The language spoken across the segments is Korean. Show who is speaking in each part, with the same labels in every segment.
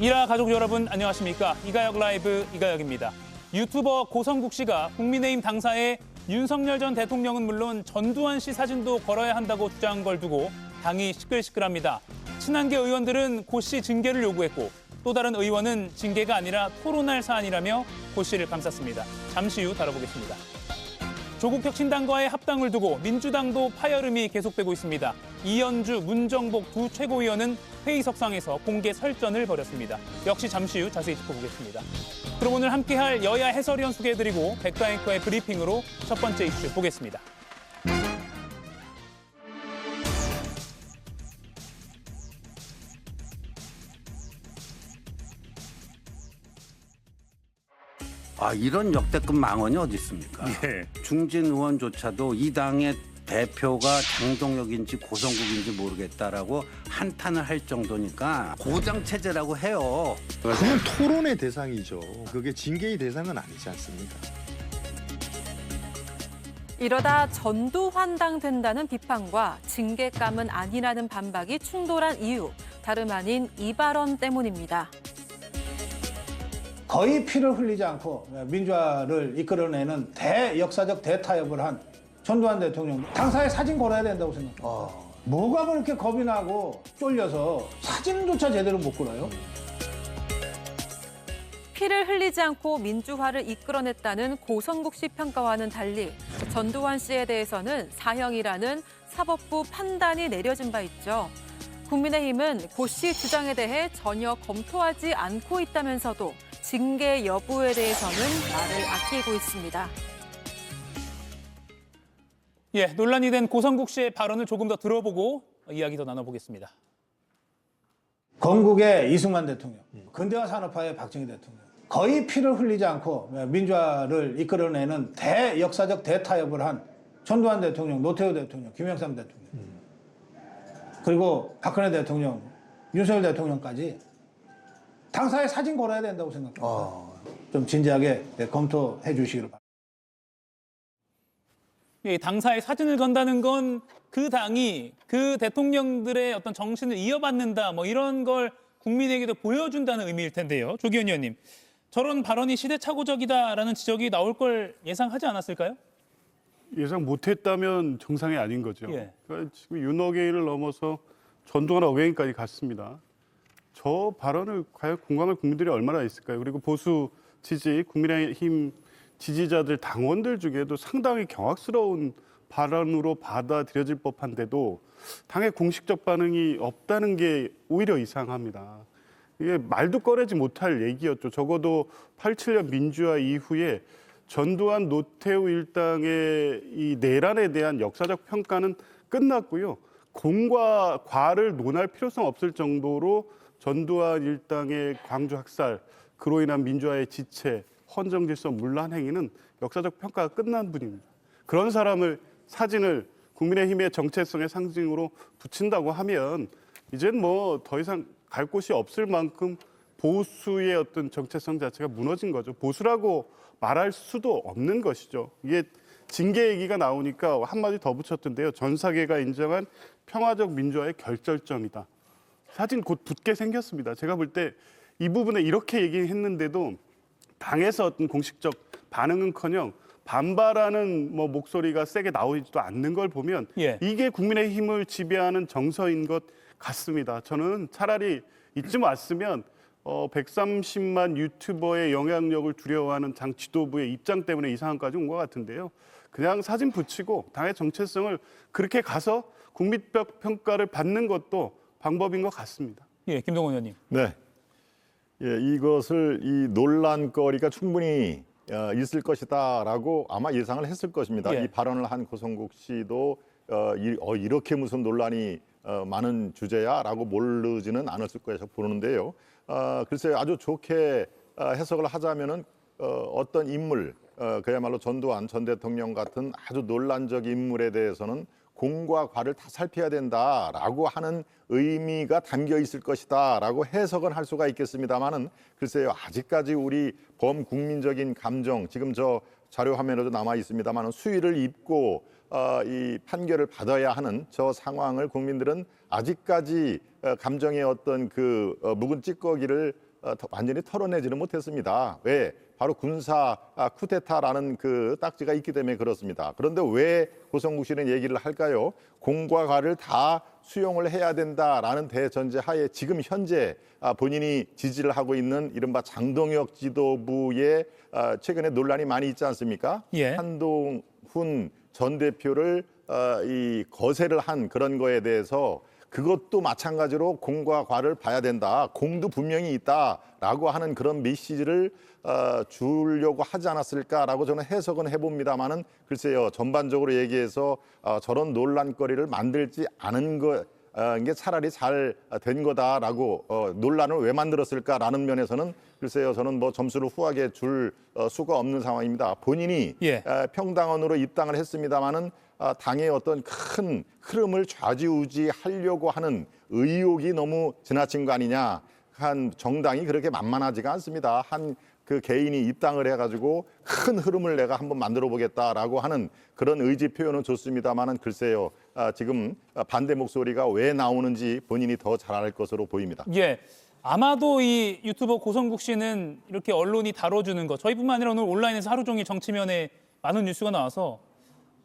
Speaker 1: 일화 가족 여러분 안녕하십니까? 이가혁 라이브 이가혁입니다. 유튜버 고성국 씨가 국민의힘 당사에 윤석열 전 대통령은 물론 전두환 씨 사진도 걸어야 한다고 주장한 걸 두고 당이 시끌시끌합니다. 친한계 의원들은 고 씨 징계를 요구했고 또 다른 의원은 징계가 아니라 토론할 사안이라며 고 씨를 감쌌습니다. 잠시 후 다뤄보겠습니다. 조국 혁신당과의 합당을 두고 민주당도 파열음이 계속되고 있습니다. 이현주, 문정복 두 최고위원은 회의석상에서 공개 설전을 벌였습니다. 역시 잠시 후 자세히 짚어보겠습니다. 그럼 오늘 함께할 여야 해설위원 소개해드리고 백가 앵커의 브리핑으로 첫 번째 이슈 보겠습니다.
Speaker 2: 이런 역대급 망언이 어디 있습니까?
Speaker 1: 예.
Speaker 2: 중진 의원조차도 이 당의 대표가 장동혁인지 고성국인지 모르겠다라고 한탄을 할 정도니까 고장체제라고 해요.
Speaker 3: 그건 토론의 대상이죠. 그게 징계의 대상은 아니지 않습니까?
Speaker 4: 이러다 전두환당 된다는 비판과 징계감은 아니라는 반박이 충돌한 이유, 다름 아닌 이 발언 때문입니다.
Speaker 5: 거의 피를 흘리지 않고 민주화를 이끌어내는 대역사적 대타협을 한 전두환 대통령 당사에 사진 걸어야 된다고 생각합니다. 뭐가 그렇게 겁이 나고 쫄려서 사진조차 제대로 못 걸어요?
Speaker 4: 피를 흘리지 않고 민주화를 이끌어냈다는 고성국 씨 평가와는 달리 전두환 씨에 대해서는 사형이라는 사법부 판단이 내려진 바 있죠. 국민의힘은 고 씨 주장에 대해 전혀 검토하지 않고 있다면서도 징계 여부에 대해서는 말을 아끼고 있습니다.
Speaker 1: 예, 논란이 된 고성국 씨의 발언을 조금 더 들어보고 이야기 더 나눠보겠습니다.
Speaker 5: 건국의 이승만 대통령, 근대화 산업화의 박정희 대통령. 거의 피를 흘리지 않고 민주화를 이끌어내는 대역사적 대타협을 한 전두환 대통령, 노태우 대통령, 김영삼 대통령. 그리고 박근혜 대통령, 윤석열 대통령까지 당사에 사진 걸어야 된다고 생각합니다. 좀 진지하게 검토해 주시기를 바랍니다.
Speaker 1: 예, 당사에 사진을 건다는 건 그 당이 그 대통령들의 어떤 정신을 이어받는다 뭐 이런 걸 국민에게도 보여준다는 의미일 텐데요. 조기현 의원님, 저런 발언이 시대착오적이다라는 지적이 나올 걸 예상하지 않았을까요?
Speaker 6: 예상 못했다면 정상이 아닌 거죠.
Speaker 1: 예.
Speaker 6: 그러니까 지금 윤어게인을 넘어서 전두환 어게인까지 갔습니다. 저 발언을 과연 공감할 국민들이 얼마나 있을까요? 그리고 보수 지지, 국민의힘 지지자들, 당원들 중에도 상당히 경악스러운 발언으로 받아들여질 법한데도 당의 공식적 반응이 없다는 게 오히려 이상합니다. 이게 말도 꺼내지 못할 얘기였죠. 적어도 87년 민주화 이후에 전두환, 노태우 일당의 이 내란에 대한 역사적 평가는 끝났고요. 공과 과를 논할 필요성 없을 정도로 전두환 일당의 광주 학살, 그로 인한 민주화의 지체, 헌정 질서 문란 행위는 역사적 평가가 끝난 분입니다. 그런 사람을 사진을 국민의힘의 정체성의 상징으로 붙인다고 하면 이젠 뭐 더 이상 갈 곳이 없을 만큼 보수의 어떤 정체성 자체가 무너진 거죠. 보수라고 말할 수도 없는 것이죠. 이게 징계 얘기가 나오니까 한마디 더 붙였던데요. 전 세계가 인정한 평화적 민주화의 결절점이다. 사진 곧 붙게 생겼습니다. 제가 볼 때 이 부분에 이렇게 얘기했는데도 당에서 어떤 공식적 반응은커녕 반발하는 뭐 목소리가 세게 나오지도 않는 걸 보면
Speaker 1: 예.
Speaker 6: 이게 국민의힘을 지배하는 정서인 것 같습니다. 저는 차라리 이쯤 왔으면 130만 유튜버의 영향력을 두려워하는 당 지도부의 입장 때문에 이 상황까지 온 것 같은데요. 그냥 사진 붙이고 당의 정체성을 그렇게 가서 국민적 평가를 받는 것도 방법인 것 같습니다.
Speaker 1: 예, 김동원 의원님.
Speaker 3: 네. 예, 이것을 이 논란거리가 충분히 있을 것이다라고 아마 예상을 했을 것입니다.
Speaker 1: 예.
Speaker 3: 이 발언을 한 고성국 씨도 이렇게 무슨 논란이 많은 주제야라고 모르지는 않았을 거라고 보는데요. 글쎄요, 아주 좋게 해석을 하자면은 어떤 인물, 그야말로 전두환 전 대통령 같은 아주 논란적 인물에 대해서는 공과 과를 다 살펴야 된다라고 하는 의미가 담겨 있을 것이다라고 해석은 할 수가 있겠습니다만은 글쎄요, 아직까지 우리 범국민적인 감정, 지금 저 자료 화면에도 남아 있습니다만은 수위를 입고 이 판결을 받아야 하는 저 상황을 국민들은 아직까지 감정의 어떤 그 묵은 찌꺼기를 완전히 털어내지는 못했습니다. 왜? 바로 군사 쿠데타라는 그 딱지가 있기 때문에 그렇습니다. 그런데 왜 고성국 씨는 얘기를 할까요? 공과 과를 다 수용을 해야 된다라는 대전제 하에 지금 현재 본인이 지지를 하고 있는 이른바 장동혁 지도부의 최근에 논란이 많이 있지 않습니까?
Speaker 1: 예.
Speaker 3: 한동훈 전 대표를 이 거세를 한 그런 거에 대해서 그것도 마찬가지로 공과 과를 봐야 된다. 공도 분명히 있다라고 하는 그런 메시지를 주려고 하지 않았을까라고 저는 해석은 해봅니다만은 글쎄요. 전반적으로 얘기해서 저런 논란거리를 만들지 않은 게 차라리 잘 된 거다라고 논란을 왜 만들었을까라는 면에서는 글쎄요. 저는 뭐 점수를 후하게 줄 수가 없는 상황입니다. 본인이
Speaker 1: 예.
Speaker 3: 평당원으로 입당을 했습니다마는 당의 어떤 큰 흐름을 좌지우지하려고 하는 의욕이 너무 지나친 거 아니냐. 한 정당이 그렇게 만만하지가 않습니다. 한 그 개인이 입당을 해가지고 큰 흐름을 내가 한번 만들어 보겠다라고 하는 그런 의지 표현은 좋습니다만은 글쎄요. 지금 반대 목소리가 왜 나오는지 본인이 더 잘 알 것으로 보입니다.
Speaker 1: 예. 아마도 이 유튜버 고성국 씨는 이렇게 언론이 다뤄주는 거, 저희뿐만 아니라 오늘 온라인에서 하루 종일 정치면에 많은 뉴스가 나와서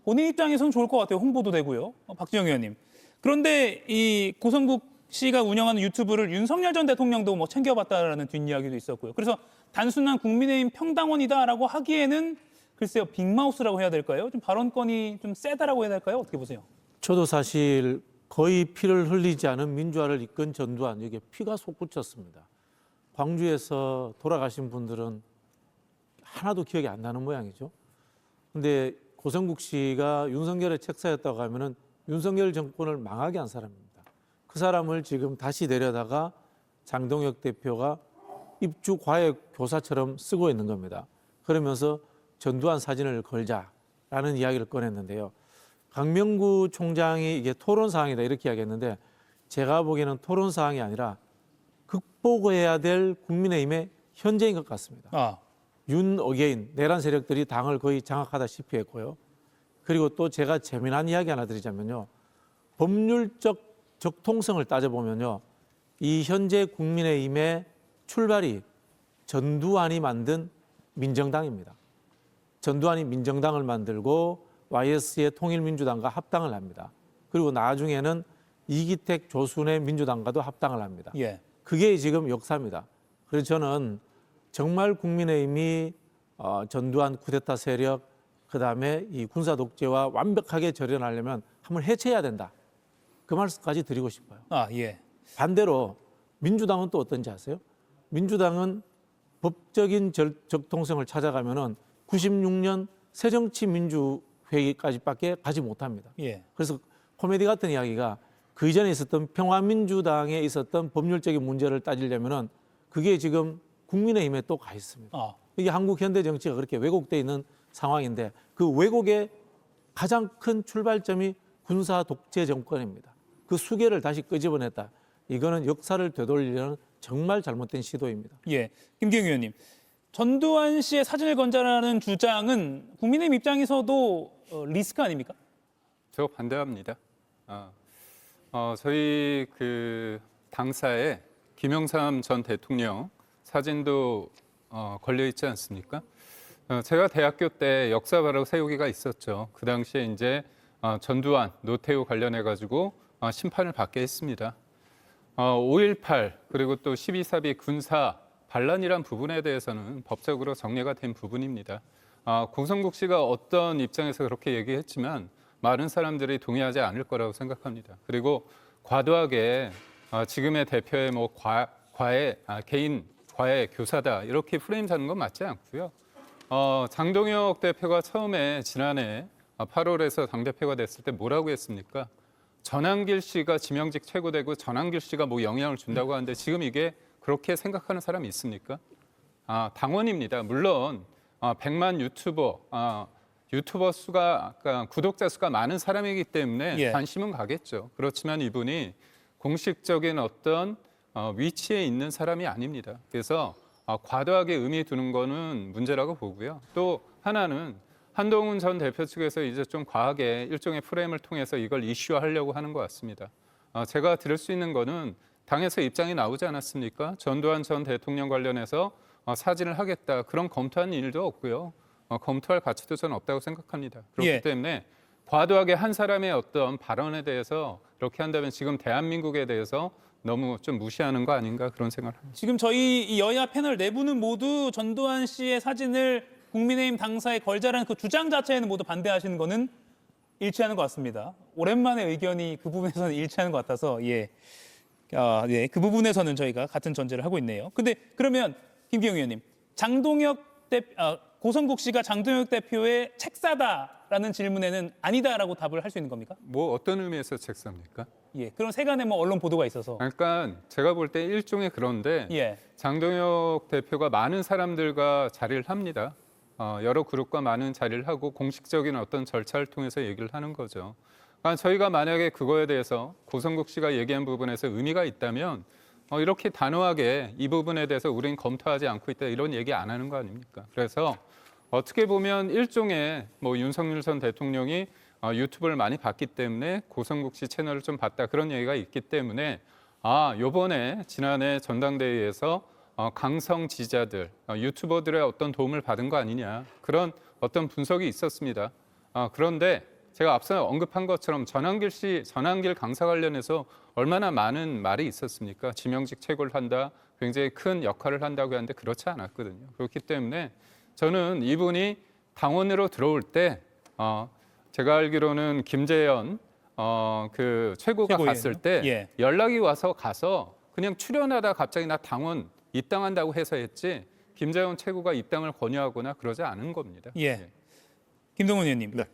Speaker 1: 본인 입장에서는 좋을 것 같아요. 홍보도 되고요. 박지영 의원님. 그런데 이 고성국 씨가 운영하는 유튜브를 윤석열 전 대통령도 뭐 챙겨봤다라는 뒷이야기도 있었고요. 그래서 단순한 국민의힘 평당원이다라고 하기에는 글쎄요. 빅마우스라고 해야 될까요? 좀 발언권이 좀 세다라고 해야 될까요? 어떻게 보세요?
Speaker 7: 저도 사실 거의 피를 흘리지 않은 민주화를 이끈 전두환, 여기에 피가 솟구쳤습니다. 광주에서 돌아가신 분들은 하나도 기억이 안 나는 모양이죠. 근데 고성국 씨가 윤석열의 책사였다고 하면은 윤석열 정권을 망하게 한 사람입니다. 그 사람을 지금 다시 내려다가 장동혁 대표가 입주 과외 교사처럼 쓰고 있는 겁니다. 그러면서 전두환 사진을 걸자라는 이야기를 꺼냈는데요. 강명구 총장이 이게 토론 사항이다 이렇게 이야기했는데 제가 보기에는 토론 사항이 아니라 극복해야 될 국민의힘의 현재인 것 같습니다. 윤 어게인 내란 세력들이 당을 거의 장악하다시피 했고요. 그리고 또 제가 재미난 이야기 하나 드리자면요. 법률적 적통성을 따져보면요. 이 현재 국민의힘의 출발이 전두환이 만든 민정당입니다. 전두환이 민정당을 만들고 YS의 통일민주당과 합당을 합니다. 그리고 나중에는 이기택, 조순의 민주당과도 합당을 합니다.
Speaker 1: 예.
Speaker 7: 그게 지금 역사입니다. 그래서 저는 정말 국민의힘이 전두환 쿠데타 세력, 그다음에 이 군사 독재와 완벽하게 절연하려면 한번 해체해야 된다. 그 말씀까지 드리고 싶어요.
Speaker 1: 예.
Speaker 7: 반대로 민주당은 또 어떤지 아세요? 민주당은 법적인 적통성을 찾아가면은 96년 새정치민주회의까지밖에 가지 못합니다.
Speaker 1: 예.
Speaker 7: 그래서 코미디 같은 이야기가 그 이전에 있었던 평화민주당에 있었던 법률적인 문제를 따지려면은 그게 지금 국민의힘에 또 가 있습니다. 이게 한국 현대 정치가 그렇게 왜곡돼 있는 상황인데 그 왜곡의 가장 큰 출발점이 군사 독재 정권입니다. 그 수계를 다시 끄집어냈다. 이거는 역사를 되돌리려는 정말 잘못된 시도입니다.
Speaker 1: 예. 김기영 의원님. 전두환 씨의 사진을 건자라는 주장은 국민의힘 입장에서도 리스크 아닙니까?
Speaker 8: 저 반대합니다. 저희 그 당사에 김영삼 전 대통령 사진도 걸려 있지 않습니까? 제가 대학교 때 역사 바로 세우기가 있었죠. 그 당시에 이제 전두환, 노태우 관련해 가지고 심판을 받게 했습니다. 5.18 그리고 또 12.4.2 군사 반란이란 부분에 대해서는 법적으로 정리가 된 부분입니다. 고성국 씨가 어떤 입장에서 그렇게 얘기했지만 많은 사람들이 동의하지 않을 거라고 생각합니다. 그리고 과도하게 지금의 대표의 뭐 개인 과외 교사다 이렇게 프레임 잡는 건 맞지 않고요. 장동혁 대표가 처음에 지난해 8월에서 당대표가 됐을 때 뭐라고 했습니까? 전한길 씨가 지명직 최고되고 전한길 씨가 뭐 영향을 준다고 하는데 지금 이게 그렇게 생각하는 사람이 있습니까? 당원입니다. 물론 100만 유튜버 수가 구독자 수가 많은 사람이기 때문에
Speaker 1: 예.
Speaker 8: 관심은 가겠죠. 그렇지만 이분이 공식적인 어떤 위치에 있는 사람이 아닙니다. 그래서 과도하게 의미 두는 거는 문제라고 보고요. 또 하나는 한동훈 전 대표 측에서 이제 좀 과하게 일종의 프레임을 통해서 이걸 이슈화하려고 하는 것 같습니다. 제가 들을 수 있는 거는 당에서 입장이 나오지 않았습니까? 전두환 전 대통령 관련해서 사진을 하겠다. 그런 검토한 일도 없고요. 검토할 가치도 저는 없다고 생각합니다. 그렇기
Speaker 1: 예.
Speaker 8: 때문에 과도하게 한 사람의 어떤 발언에 대해서 이렇게 한다면 지금 대한민국에 대해서 너무 좀 무시하는 거 아닌가 그런 생각을 합니다.
Speaker 1: 지금 저희 이 여야 패널 내부는 모두 전두환 씨의 사진을 국민의힘 당사에 걸자라는 그 주장 자체에는 모두 반대하시는 거는 일치하는 것 같습니다. 오랜만에 의견이 그 부분에서는 일치하는 것 같아서 예, 그 부분에서는 저희가 같은 전제를 하고 있네요. 근데 그러면 김기영 의원님, 고성국 씨가 장동혁 대표의 책사다라는 질문에는 아니다라고 답을 할 수 있는 겁니까?
Speaker 8: 뭐 어떤 의미에서 책사입니까?
Speaker 1: 예, 그런 세간의 뭐 언론 보도가 있어서
Speaker 8: 그러니까 제가 볼 때 일종의 그런데
Speaker 1: 예,
Speaker 8: 장동혁 대표가 많은 사람들과 자리를 합니다. 여러 그룹과 많은 자리를 하고 공식적인 어떤 절차를 통해서 얘기를 하는 거죠. 그러니까 저희가 만약에 그거에 대해서 고성국 씨가 얘기한 부분에서 의미가 있다면 이렇게 단호하게 이 부분에 대해서 우리는 검토하지 않고 있다 이런 얘기 안 하는 거 아닙니까? 그래서 어떻게 보면 일종의 뭐 윤석열 전 대통령이 유튜브를 많이 봤기 때문에 고성국 씨 채널을 좀 봤다 그런 얘기가 있기 때문에 요번에 지난해 전당대회에서 강성 지지자들, 유튜버들의 어떤 도움을 받은 거 아니냐 그런 어떤 분석이 있었습니다. 그런데 제가 앞서 언급한 것처럼 전한길 강사 관련해서 얼마나 많은 말이 있었습니까? 지명직 최고를 한다, 굉장히 큰 역할을 한다고 하는데 그렇지 않았거든요. 그렇기 때문에 저는 이분이 당원으로 들어올 때 제가 알기로는 김재현 그 최고가
Speaker 1: 최고위원이요?
Speaker 8: 갔을 때
Speaker 1: 예.
Speaker 8: 연락이 와서 가서 그냥 출연하다 갑자기 나 당원 입당한다고 해서 했지 김재현 최고가 입당을 권유하거나 그러지 않은 겁니다.
Speaker 1: 예. 김동훈 의원님,
Speaker 3: 네.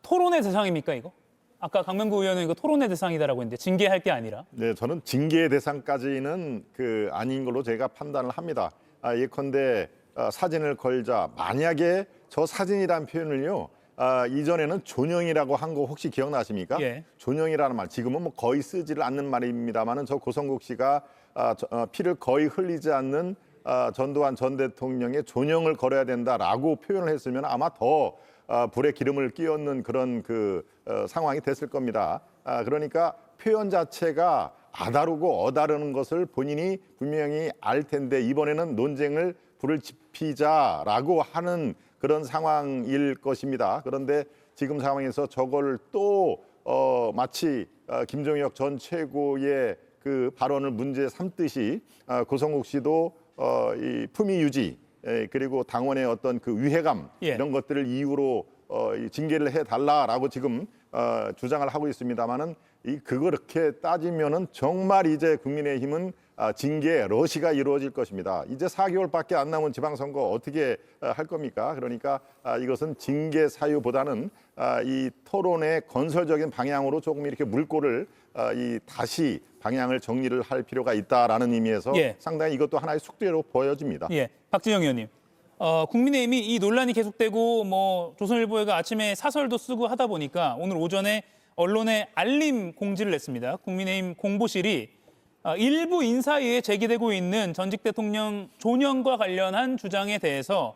Speaker 1: 토론의 대상입니까 이거? 아까 강명구 의원은 이거 토론의 대상이다라고 했는데 징계할 게 아니라
Speaker 3: 네, 저는 징계 대상까지는 아닌 걸로 제가 판단을 합니다. 예컨대 사진을 걸자 만약에 저 사진이란 표현을요. 이전에는 존영이라고 한 거 혹시 기억나십니까?
Speaker 1: 예.
Speaker 3: 존영이라는 말 지금은 뭐 거의 쓰지를 않는 말입니다만은 저 고성국 씨가 피를 거의 흘리지 않는 전두환 전 대통령의 존영을 걸어야 된다라고 표현을 했으면 아마 더 불에 기름을 끼얹는 그런 상황이 됐을 겁니다. 그러니까 표현 자체가 아다르고 어다르는 것을 본인이 분명히 알 텐데 이번에는 논쟁을 불을 지피자라고 하는 그런 상황일 것입니다. 그런데 지금 상황에서 저걸 또 마치 김종혁 전 최고의 그 발언을 문제 삼듯이 고성국 씨도 이 품위 유지 그리고 당원의 어떤 그 위해감
Speaker 1: 예.
Speaker 3: 이런 것들을 이유로 징계를 해달라라고 지금 주장을 하고 있습니다만은 그렇게 따지면은 정말 이제 국민의힘은 징계 러시가 이루어질 것입니다. 이제 4개월밖에 안 남은 지방선거 어떻게 할 겁니까? 그러니까 이것은 징계 사유보다는 이 토론의 건설적인 방향으로 조금 이렇게 물꼬를 다시 방향을 정리를 할 필요가 있다라는 의미에서
Speaker 1: 예.
Speaker 3: 상당히 이것도 하나의 숙제로 보여집니다.
Speaker 1: 예, 박진영 의원님. 국민의힘이 이 논란이 계속되고 뭐 조선일보가 아침에 사설도 쓰고 하다 보니까 오늘 오전에 언론에 알림 공지를 냈습니다. 국민의힘 공보실이 일부 인사위에 제기되고 있는 전직 대통령 존영과 관련한 주장에 대해서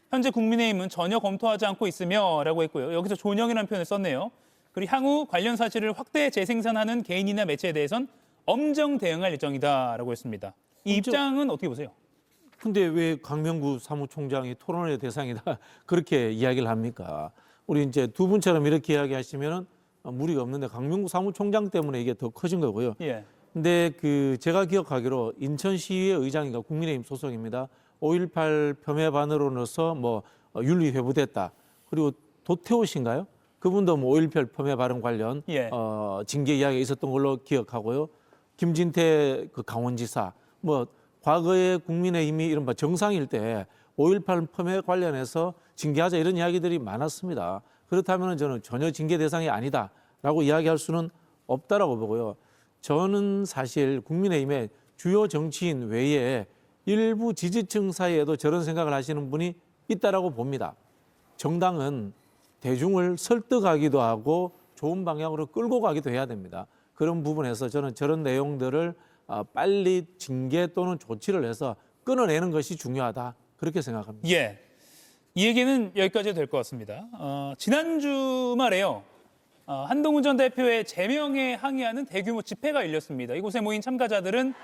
Speaker 1: 현재 국민의힘은 전혀 검토하지 않고 있으며라고 했고요. 여기서 존영이라는 표현을 썼네요. 그리고 향후 관련 사실을 확대 재생산하는 개인이나 매체에 대해선 엄정 대응할 예정이다라고 했습니다. 이 입장은 어떻게 보세요?
Speaker 7: 근데 왜 강명구 사무총장이 토론의 대상이다 그렇게 이야기를 합니까? 우리 이제 두 분처럼 이렇게 이야기하시면은 무리가 없는데 강명구 사무총장 때문에 이게 더 커진 거고요.
Speaker 1: 예.
Speaker 7: 근데 제가 기억하기로 인천시의회 의장인가 국민의힘 소속입니다. 5.18 폄훼 반으로서 뭐 윤리 회부됐다. 그리고 도태호 씨인가요? 그분도 뭐 5.18 폄훼 발언 관련
Speaker 1: 예.
Speaker 7: 징계 이야기가 있었던 걸로 기억하고요. 김진태 그 강원지사 뭐 과거에 국민의힘이 이른바 정상일 때 5.18 폄훼 관련해서 징계하자 이런 이야기들이 많았습니다. 그렇다면 저는 전혀 징계 대상이 아니다라고 이야기할 수는 없다라고 보고요. 저는 사실 국민의힘의 주요 정치인 외에 일부 지지층 사이에도 저런 생각을 하시는 분이 있다라고 봅니다. 정당은 대중을 설득하기도 하고 좋은 방향으로 끌고 가기도 해야 됩니다. 그런 부분에서 저는 저런 내용들을 빨리 징계 또는 조치를 해서 끊어내는 것이 중요하다. 그렇게 생각합니다.
Speaker 1: 예. 이 얘기는 여기까지 될 것 같습니다. 지난 주말에요. 한동훈 전 대표의 제명에 항의하는 대규모 집회가 열렸습니다. 이곳에 모인 참가자들은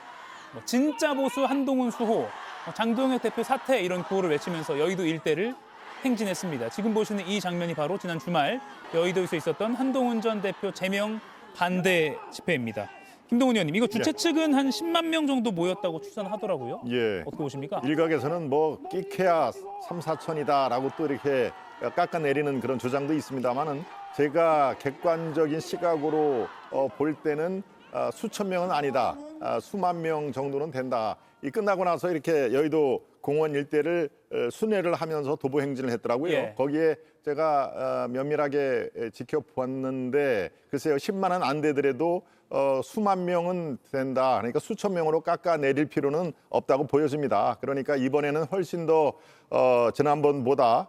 Speaker 1: 진짜 보수 한동훈 수호, 장동혁 대표 사퇴 이런 구호를 외치면서 여의도 일대를 행진했습니다. 지금 보시는 이 장면이 바로 지난 주말 여의도에서 있었던 한동훈 전 대표 제명 반대 집회입니다. 김동훈 의원님, 이거 주최 측은 한 10만 명 정도 모였다고 추산하더라고요.
Speaker 3: 예.
Speaker 1: 어떻게 보십니까?
Speaker 3: 일각에서는 뭐 끼케야 3, 4천이다라고 또 이렇게 깎아내리는 그런 주장도 있습니다만은 제가 객관적인 시각으로 볼 때는 수천 명은 아니다. 수만 명 정도는 된다. 이 끝나고 나서 이렇게 여의도 공원 일대를 순회를 하면서 도보 행진을 했더라고요.
Speaker 1: 예.
Speaker 3: 거기에 제가 면밀하게 지켜보았는데 글쎄요, 10만은 안 되더라도 수만 명은 된다. 그러니까 수천 명으로 깎아내릴 필요는 없다고 보여집니다. 그러니까 이번에는 훨씬 더 지난번보다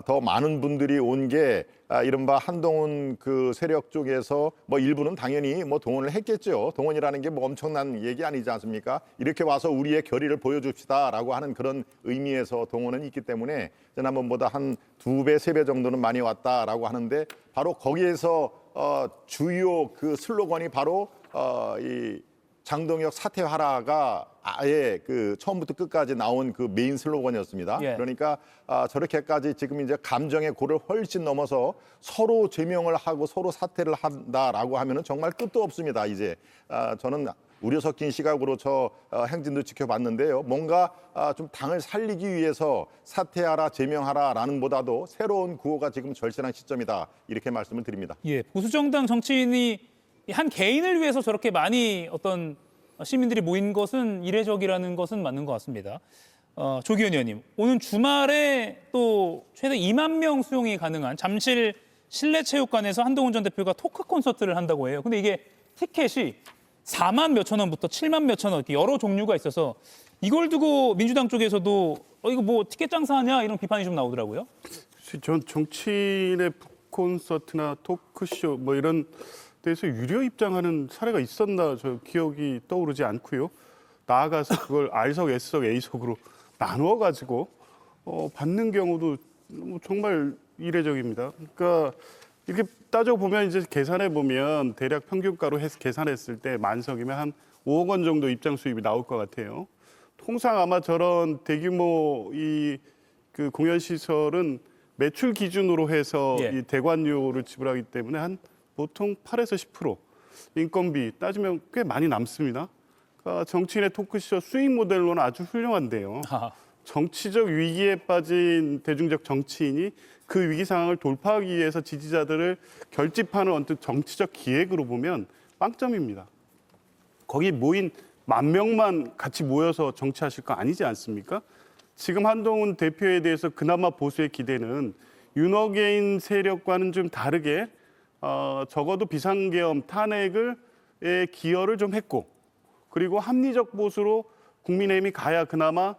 Speaker 3: 더 많은 분들이 온 게 이른바 한동훈 그 세력 쪽에서 뭐 일부는 당연히 뭐 동원을 했겠죠. 동원이라는 게 뭐 엄청난 얘기 아니지 않습니까? 이렇게 와서 우리의 결의를 보여줍시다라고 하는 그런 의미에서 동원은 있기 때문에 지난번보다 한 2배, 3배 정도는 많이 왔다라고 하는데 바로 거기에서 주요 그 슬로건이 바로 이 장동혁 사퇴하라가 아예 그 처음부터 끝까지 나온 그 메인 슬로건이었습니다.
Speaker 1: 예.
Speaker 3: 그러니까 저렇게까지 지금 이제 감정의 고를 훨씬 넘어서 서로 제명을 하고 서로 사퇴를 한다라고 하면은 정말 끝도 없습니다. 이제 저는 우려 섞인 시각으로 저 행진도 지켜봤는데요. 뭔가 좀 당을 살리기 위해서 사퇴하라, 제명하라라는 보다도 새로운 구호가 지금 절실한 시점이다. 이렇게 말씀을 드립니다.
Speaker 1: 예, 보수정당 정치인이 한 개인을 위해서 저렇게 많이 어떤 시민들이 모인 것은 이례적이라는 것은 맞는 것 같습니다. 조기현 의원님, 오는 주말에 또 최대 2만 명 수용이 가능한 잠실 실내체육관에서 한동훈 전 대표가 토크 콘서트를 한다고 해요. 근데 이게 티켓이 4만 몇천 원부터 7만 몇천 원 이렇게 여러 종류가 있어서 이걸 두고 민주당 쪽에서도 이거 뭐 티켓 장사하냐 이런 비판이 좀 나오더라고요.
Speaker 6: 전 정치인의 콘서트나 토크쇼 뭐 이런 데서 유료 입장하는 사례가 있었나 저 기억이 떠오르지 않고요. 나아가서 그걸 R석, S석, A석으로 나누어 가지고 받는 경우도 정말 이례적입니다. 그러니까 이렇게 따져보면 이제 계산해 보면 대략 평균가로 해서 계산했을 때 만석이면 한 5억 원 정도 입장 수입이 나올 것 같아요. 통상 아마 저런 대규모 그 공연 시설은 매출 기준으로 해서
Speaker 1: 예.
Speaker 6: 이 대관료를 지불하기 때문에 한 보통 8에서 10% 인건비 따지면 꽤 많이 남습니다. 그러니까 정치인의 토크쇼 수익 모델로는 아주 훌륭한데요. 정치적 위기에 빠진 대중적 정치인이 그 위기 상황을 돌파하기 위해서 지지자들을 결집하는 어떤 정치적 기획으로 보면 빵점입니다. 거기 모인 10,000명만 같이 모여서 정치하실 거 아니지 않습니까? 지금 한동훈 대표에 대해서 그나마 보수의 기대는 윤호개인 세력과는 좀 다르게 적어도 비상계엄 탄핵의 기여를 좀 했고 그리고 합리적 보수로 국민의힘이 가야 그나마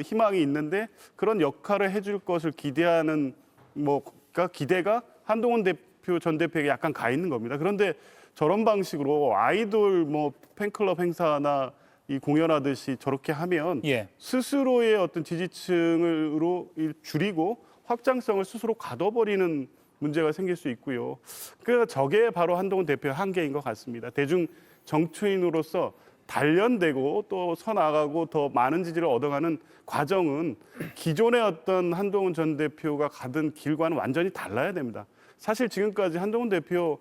Speaker 6: 희망이 있는데 그런 역할을 해줄 것을 기대하는 그러니까 기대가 한동훈 대표 전 대표에게 약간 가 있는 겁니다. 그런데 저런 방식으로 아이돌 팬클럽 행사나 이 공연하듯이 저렇게 하면
Speaker 1: 예.
Speaker 6: 스스로의 어떤 지지층으로 줄이고 확장성을 스스로 가둬버리는 문제가 생길 수 있고요. 그 저게 바로 한동훈 대표의 한계인 것 같습니다. 대중 정치인으로서 단련되고 또 서나가고 더 많은 지지를 얻어가는 과정은 기존의 어떤 한동훈 전 대표가 가던 길과는 완전히 달라야 됩니다. 사실 지금까지 한동훈 대표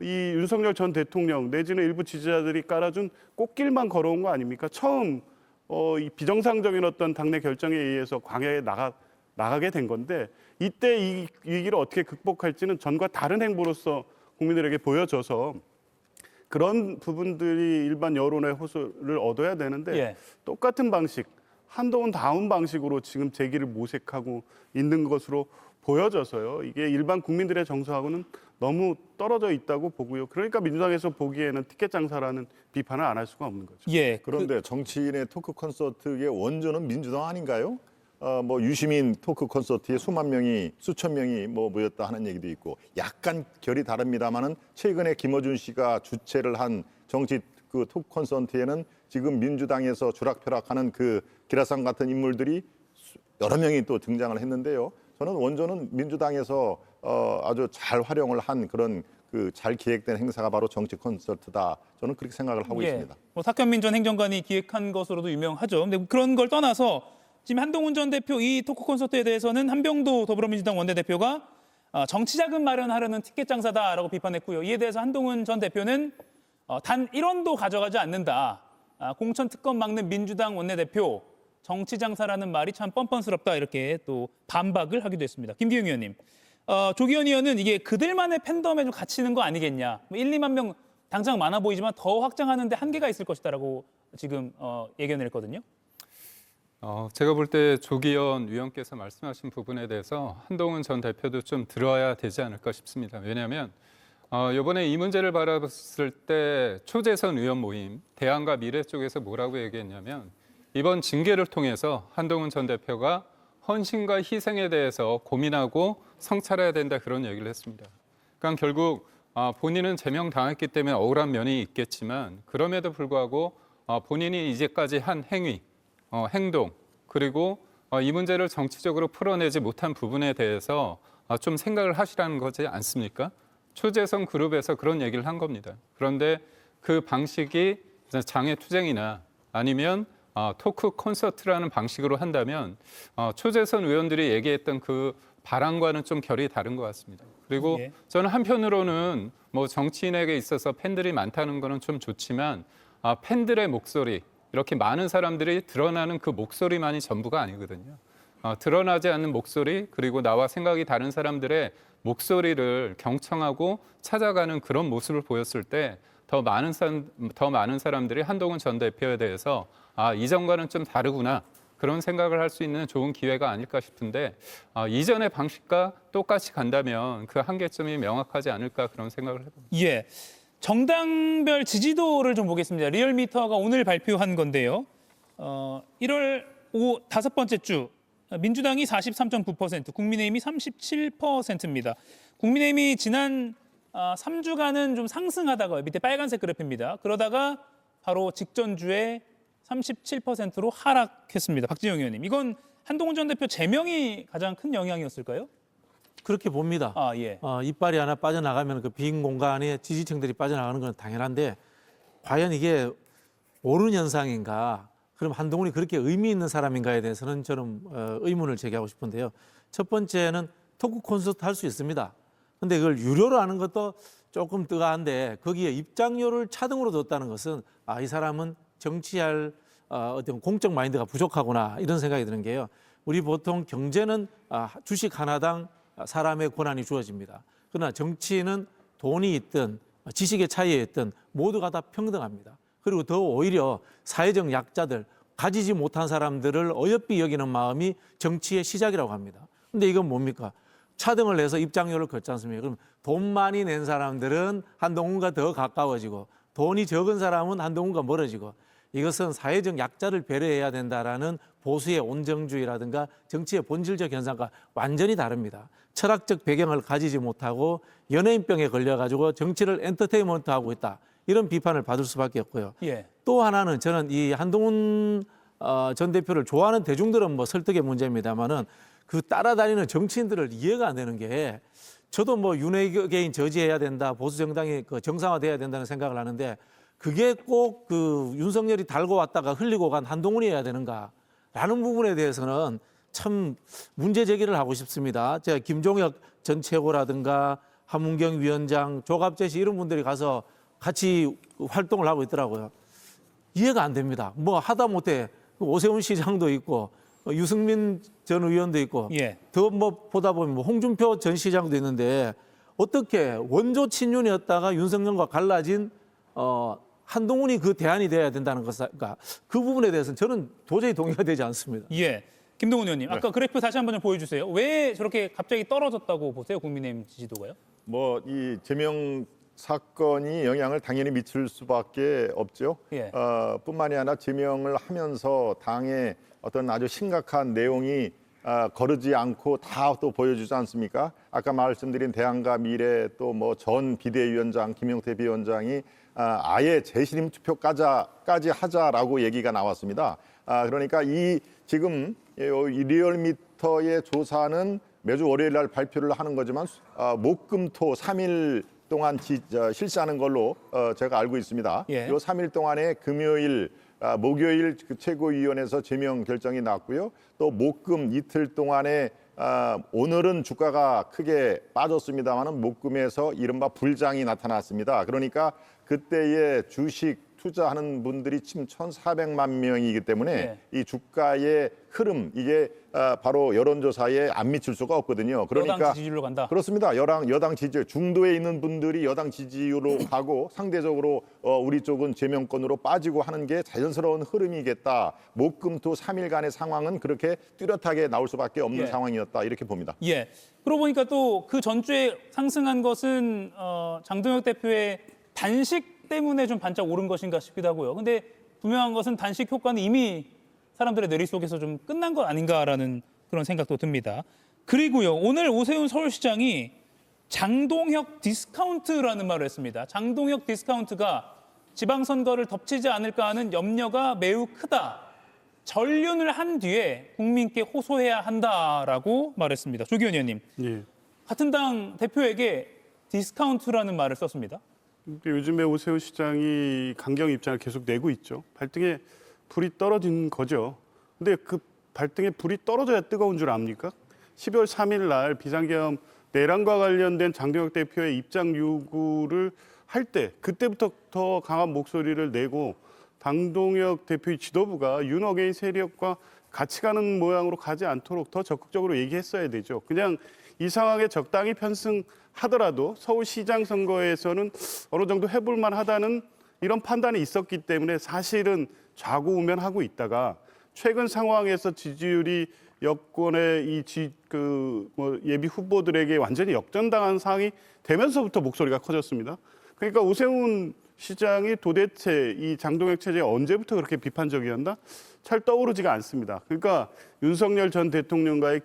Speaker 6: 이 윤석열 전 대통령 내지는 일부 지지자들이 깔아준 꽃길만 걸어온 거 아닙니까? 처음 이 비정상적인 어떤 당내 결정에 의해서 광야에 나가게 된 건데 이때 이 위기를 어떻게 극복할지는 전과 다른 행보로서 국민들에게 보여줘서 그런 부분들이 일반 여론의 호소를 얻어야 되는데
Speaker 1: 예.
Speaker 6: 똑같은 방식, 한동훈 다운 방식으로 지금 제기를 모색하고 있는 것으로 보여져서요. 이게 일반 국민들의 정서하고는 너무 떨어져 있다고 보고요. 그러니까 민주당에서 보기에는 티켓 장사라는 비판을 안 할 수가 없는 거죠.
Speaker 1: 예.
Speaker 3: 그런데 정치인의 토크 콘서트의 원조는 민주당 아닌가요? 유시민 토크 콘서트에 수천 명이 모였다 하는 얘기도 있고 약간 결이 다릅니다만은 최근에 김어준 씨가 주최를 한 정치 그 토크 콘서트에는 지금 민주당에서 주락펴락하는 그 기라상 같은 인물들이 여러 명이 또 등장을 했는데요. 저는 원조는 민주당에서 아주 잘 활용을 한 그런 그 잘 기획된 행사가 바로 정치 콘서트다. 저는 그렇게 생각을 하고 있습니다.
Speaker 1: 뭐 탁현민 전 행정관이 기획한 것으로도 유명하죠. 근데 그런 걸 떠나서 지금 한동훈 전 대표 이 토크 콘서트에 대해서는 한병도 더불어민주당 원내대표가 정치 자금 마련하려는 티켓 장사다라고 비판했고요. 이에 대해서 한동훈 전 대표는 단 1원도 가져가지 않는다. 공천 특검 막는 민주당 원내대표 정치 장사라는 말이 참 뻔뻔스럽다 이렇게 또 반박을 하기도 했습니다. 김기웅 의원님, 조기현 의원은 이게 그들만의 팬덤에 좀 갇히는 거 아니겠냐. 뭐 1, 2만 명 당장 많아 보이지만 더 확장하는 데 한계가 있을 것이다라고 지금 예견을 했거든요.
Speaker 8: 제가 볼 때 조기현 위원께서 말씀하신 부분에 대해서 한동훈 전 대표도 좀 들어야 되지 않을까 싶습니다. 왜냐하면 이번에 이 문제를 바라봤을 때 초재선 의원 모임, 대안과 미래 쪽에서 뭐라고 얘기했냐면 이번 징계를 통해서 한동훈 전 대표가 헌신과 희생에 대해서 고민하고 성찰해야 된다 그런 얘기를 했습니다. 그러니까 결국 본인은 제명당했기 때문에 억울한 면이 있겠지만 그럼에도 불구하고 본인이 이제까지 한 행위, 행동 그리고 이 문제를 정치적으로 풀어내지 못한 부분에 대해서 좀 생각을 하시라는 거지 않습니까? 초재선 그룹에서 그런 얘기를 한 겁니다. 그런데 그 방식이 장애투쟁이나 아니면 토크 콘서트라는 방식으로 한다면 초재선 의원들이 얘기했던 그 바람과는 좀 결이 다른 것 같습니다. 그리고 저는 한편으로는 뭐 정치인에게 있어서 팬들이 많다는 거는 좀 좋지만 팬들의 목소리, 이렇게 많은 사람들이 드러나는 그 목소리만이 전부가 아니거든요. 드러나지 않는 목소리, 그리고 나와 생각이 다른 사람들의 목소리를 경청하고 찾아가는 그런 모습을 보였을 때 더 많은 사람들이 한동훈 전 대표에 대해서 이전과는 좀 다르구나 그런 생각을 할 수 있는 좋은 기회가 아닐까 싶은데 이전의 방식과 똑같이 간다면 그 한계점이 명확하지 않을까 그런 생각을 해봅니다.
Speaker 1: 예, 정당별 지지도를 좀 보겠습니다. 리얼미터가 오늘 발표한 건데요. 1월 5번째 주 민주당이 43.9%, 국민의힘이 37%입니다. 국민의힘이 지난 3주간은 좀 상승하다가 밑에 빨간색 그래프입니다. 그러다가 바로 직전 주에 37%로 하락했습니다. 박진영 의원님, 이건 한동훈 전 대표 제명이 가장 큰 영향이었을까요?
Speaker 7: 그렇게 봅니다.
Speaker 1: 예.
Speaker 7: 이빨이 하나 빠져나가면 그 빈 공간에 지지층들이 빠져나가는 건 당연한데 과연 이게 옳은 현상인가? 그럼 한동훈이 그렇게 의미 있는 사람인가에 대해서는 저는 의문을 제기하고 싶은데요. 첫 번째는 토크 콘서트 할 수 있습니다. 근데 그걸 유료로 하는 것도 조금 뜨거한데 거기에 입장료를 차등으로 뒀다는 것은 이 사람은 정치할 어떤 공적 마인드가 부족하구나 이런 생각이 드는 게요. 우리 보통 경제는 주식 하나당 사람의 권한이 주어집니다. 그러나 정치는 돈이 있든 지식의 차이에 있든 모두가 다 평등합니다. 그리고 더 오히려 사회적 약자들, 가지지 못한 사람들을 어여삐 여기는 마음이 정치의 시작이라고 합니다. 근데 이건 뭡니까? 차등을 내서 입장료를 걷지 않습니까? 그럼 돈 많이 낸 사람들은 한동훈과 더 가까워지고 돈이 적은 사람은 한동훈과 멀어지고 이것은 사회적 약자를 배려해야 된다라는 보수의 온정주의라든가 정치의 본질적 현상과 완전히 다릅니다. 철학적 배경을 가지지 못하고 연예인병에 걸려가지고 정치를 엔터테인먼트하고 있다. 이런 비판을 받을 수밖에 없고요.
Speaker 1: 예.
Speaker 7: 또 하나는 저는 이 한동훈 전 대표를 좋아하는 대중들은 뭐 설득의 문제입니다만은 그 따라다니는 정치인들을 이해가 안 되는 게 저도 뭐 윤회개인 저지해야 된다, 보수 정당이 그 정상화돼야 된다는 생각을 하는데 그게 꼭 그 윤석열이 달고 왔다가 흘리고 간 한동훈이어야 되는가라는 부분에 대해서는 참 문제 제기를 하고 싶습니다. 제가 김종혁 전 최고라든가 함문경 위원장, 조갑재 씨 이런 분들이 가서 같이 활동을 하고 있더라고요. 이해가 안 됩니다. 뭐 하다못해 오세훈 시장도 있고 유승민 전 의원도 있고
Speaker 1: 예.
Speaker 7: 더 뭐 보다 보면 뭐 홍준표 전 시장도 있는데 어떻게 원조 친윤이었다가 윤석열과 갈라진 한동훈이 그 대안이 돼야 된다는 것일까? 그 부분에 대해서는 저는 도저히 동의가 되지 않습니다.
Speaker 1: 예. 김동훈 의원님, 아까 그래프 다시 한번 좀 보여주세요. 왜 저렇게 갑자기 떨어졌다고 보세요? 국민의힘 지지도가요?
Speaker 3: 뭐 이 제명 사건이 영향을 당연히 미칠 수밖에 없죠.
Speaker 1: 예.
Speaker 3: 뿐만이 아니라 제명을 하면서 당의 어떤 아주 심각한 내용이 거르지 않고 다 또 보여주지 않습니까? 아까 말씀드린 대안과 미래 또 뭐 전 비대위원장 김용태 비원장이 아예 재신임 투표까지 하자라고 얘기가 나왔습니다. 그러니까 이 지금 이 리얼미터의 조사는 매주 월요일 날 발표를 하는 거지만 목금토 3일 동안 실시하는 걸로 제가 알고 있습니다.
Speaker 1: 예.
Speaker 3: 요 3일 동안에 금요일, 목요일 그 최고위원회에서 제명 결정이 났고요. 또 목금 이틀 동안에 오늘은 주가가 크게 빠졌습니다만은 목금에서 이른바 불장이 나타났습니다. 그러니까 그때의 주식 투자하는 분들이 지금 1,400만 명이기 때문에 이 주가의 흐름 이게 바로 여론조사에 안 미칠 수가 없거든요. 그러니까
Speaker 1: 여당 지지율로 간다.
Speaker 3: 그렇습니다. 여당 지지율 중도에 있는 분들이 여당 지지율로 가고 상대적으로 우리 쪽은 제명권으로 빠지고 하는 게 자연스러운 흐름이겠다. 목금토 3일간의 상황은 그렇게 뚜렷하게 나올 수밖에 없는 상황이었다 이렇게 봅니다.
Speaker 1: 예. 그러고 보니까 또 그 전주에 상승한 것은 장동혁 대표의 단식 때문에 좀 반짝 오른 것인가 싶기도 하고요. 근데 분명한 것은 단식 효과는 이미 사람들의 뇌리 속에서 좀 끝난 것 아닌가라는 그런 생각도 듭니다. 그리고요, 오늘 오세훈 서울시장이 장동혁 디스카운트라는 말을 했습니다. 장동혁 디스카운트가 지방선거를 덮치지 않을까 하는 염려가 매우 크다. 전륜을 한 뒤에 국민께 호소해야 한다라고 말했습니다. 조기현 의원님,
Speaker 6: 예.
Speaker 1: 같은 당 대표에게 디스카운트라는 말을 썼습니다.
Speaker 6: 근데 요즘에 오세훈 시장이 강경 입장을 계속 내고 있죠. 발등에 불이 떨어진 거죠. 근데 그 발등에 불이 떨어져야 뜨거운 줄 압니까? 12월 3일 날 비상계엄 내란과 관련된 장동혁 대표의 입장 요구를 할 때 그때부터 더 강한 목소리를 내고 장동혁 대표의 지도부가 윤어게인 세력과 같이 가는 모양으로 가지 않도록 더 적극적으로 얘기했어야 되죠. 그냥 이 상황에 적당히 편승하더라도 서울시장 선거에서는 어느 정도 해볼 만하다는 이런 판단이 있었기 때문에 사실은 좌고우면하고 있다가 최근 상황에서 지지율이 여권의 이 예비 후보들에게 완전히 역전당한 상황이 되면서부터 목소리가 커졌습니다. 그러니까 오세훈 시장이 도대체 이 장동혁 체제에 언제부터 그렇게 비판적이었나? 잘 떠오르지가 않습니다. 그러니까 윤석열 전 대통령과의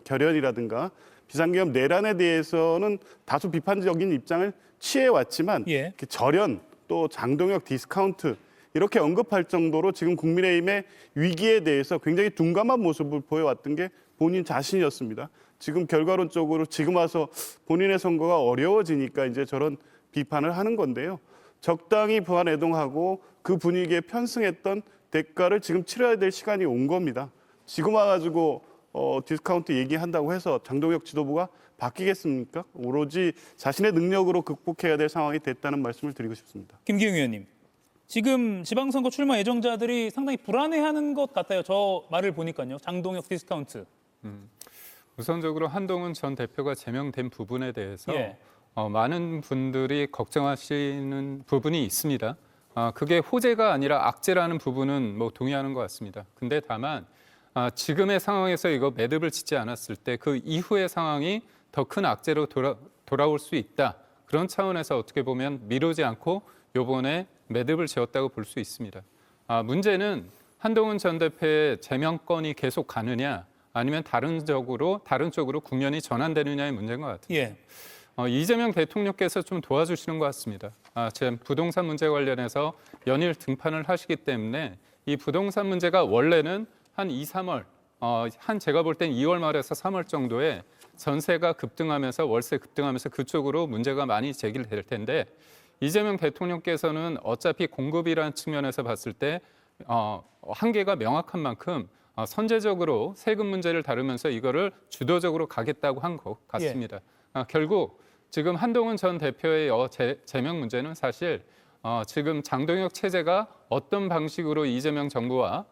Speaker 6: 결연이라든가 비상계엄 내란에 대해서는 다소 비판적인 입장을 취해왔지만 절연 또 장동혁 디스카운트 이렇게 언급할 정도로 지금 국민의힘의 위기에 대해서 굉장히 둔감한 모습을 보여왔던 게 본인 자신이었습니다. 지금 결과론적으로 지금 와서 본인의 선거가 어려워지니까 이제 저런 비판을 하는 건데요. 적당히 부안해동하고 그 분위기에 편승했던 대가를 지금 치러야 될 시간이 온 겁니다. 지금 와가지고 디스카운트 얘기한다고 해서 장동혁 지도부가 바뀌겠습니까? 오로지 자신의 능력으로 극복해야 될 상황이 됐다는 말씀을 드리고 싶습니다.
Speaker 1: 김기웅 의원님, 지금 지방선거 출마 예정자들이 상당히 불안해하는 것 같아요. 저 말을 보니까요. 장동혁 디스카운트.
Speaker 8: 우선적으로 한동훈 전 대표가 제명된 부분에 대해서 많은 분들이 걱정하시는 부분이 있습니다. 그게 호재가 아니라 악재라는 부분은 뭐 동의하는 것 같습니다. 근데 다만 지금의 상황에서 이거 매듭을 짓지 않았을 때 그 이후의 상황이 더 큰 악재로 돌아올 수 있다. 그런 차원에서 어떻게 보면 미루지 않고 요번에 매듭을 지었다고 볼 수 있습니다. 문제는 한동훈 전 대표의 제명권이 계속 가느냐 아니면 다른 쪽으로 국면이 전환되느냐의 문제인 것 같아요. 이재명 대통령께서 좀 도와주시는 것 같습니다. 지금 부동산 문제 관련해서 연일 등판을 하시기 때문에 이 부동산 문제가 원래는 한 2, 3월, 제가 볼 땐 2월 말에서 3월 정도에 전세가 급등하면서 월세 급등하면서 그쪽으로 문제가 많이 제기될 텐데 이재명 대통령께서는 어차피 공급이라는 측면에서 봤을 때 한계가 명확한 만큼 선제적으로 세금 문제를 다루면서 이거를 주도적으로 가겠다고 한 것 같습니다. 결국 지금 한동훈 전 대표의 제명 문제는 사실 지금 장동혁 체제가 어떤 방식으로 이재명 정부와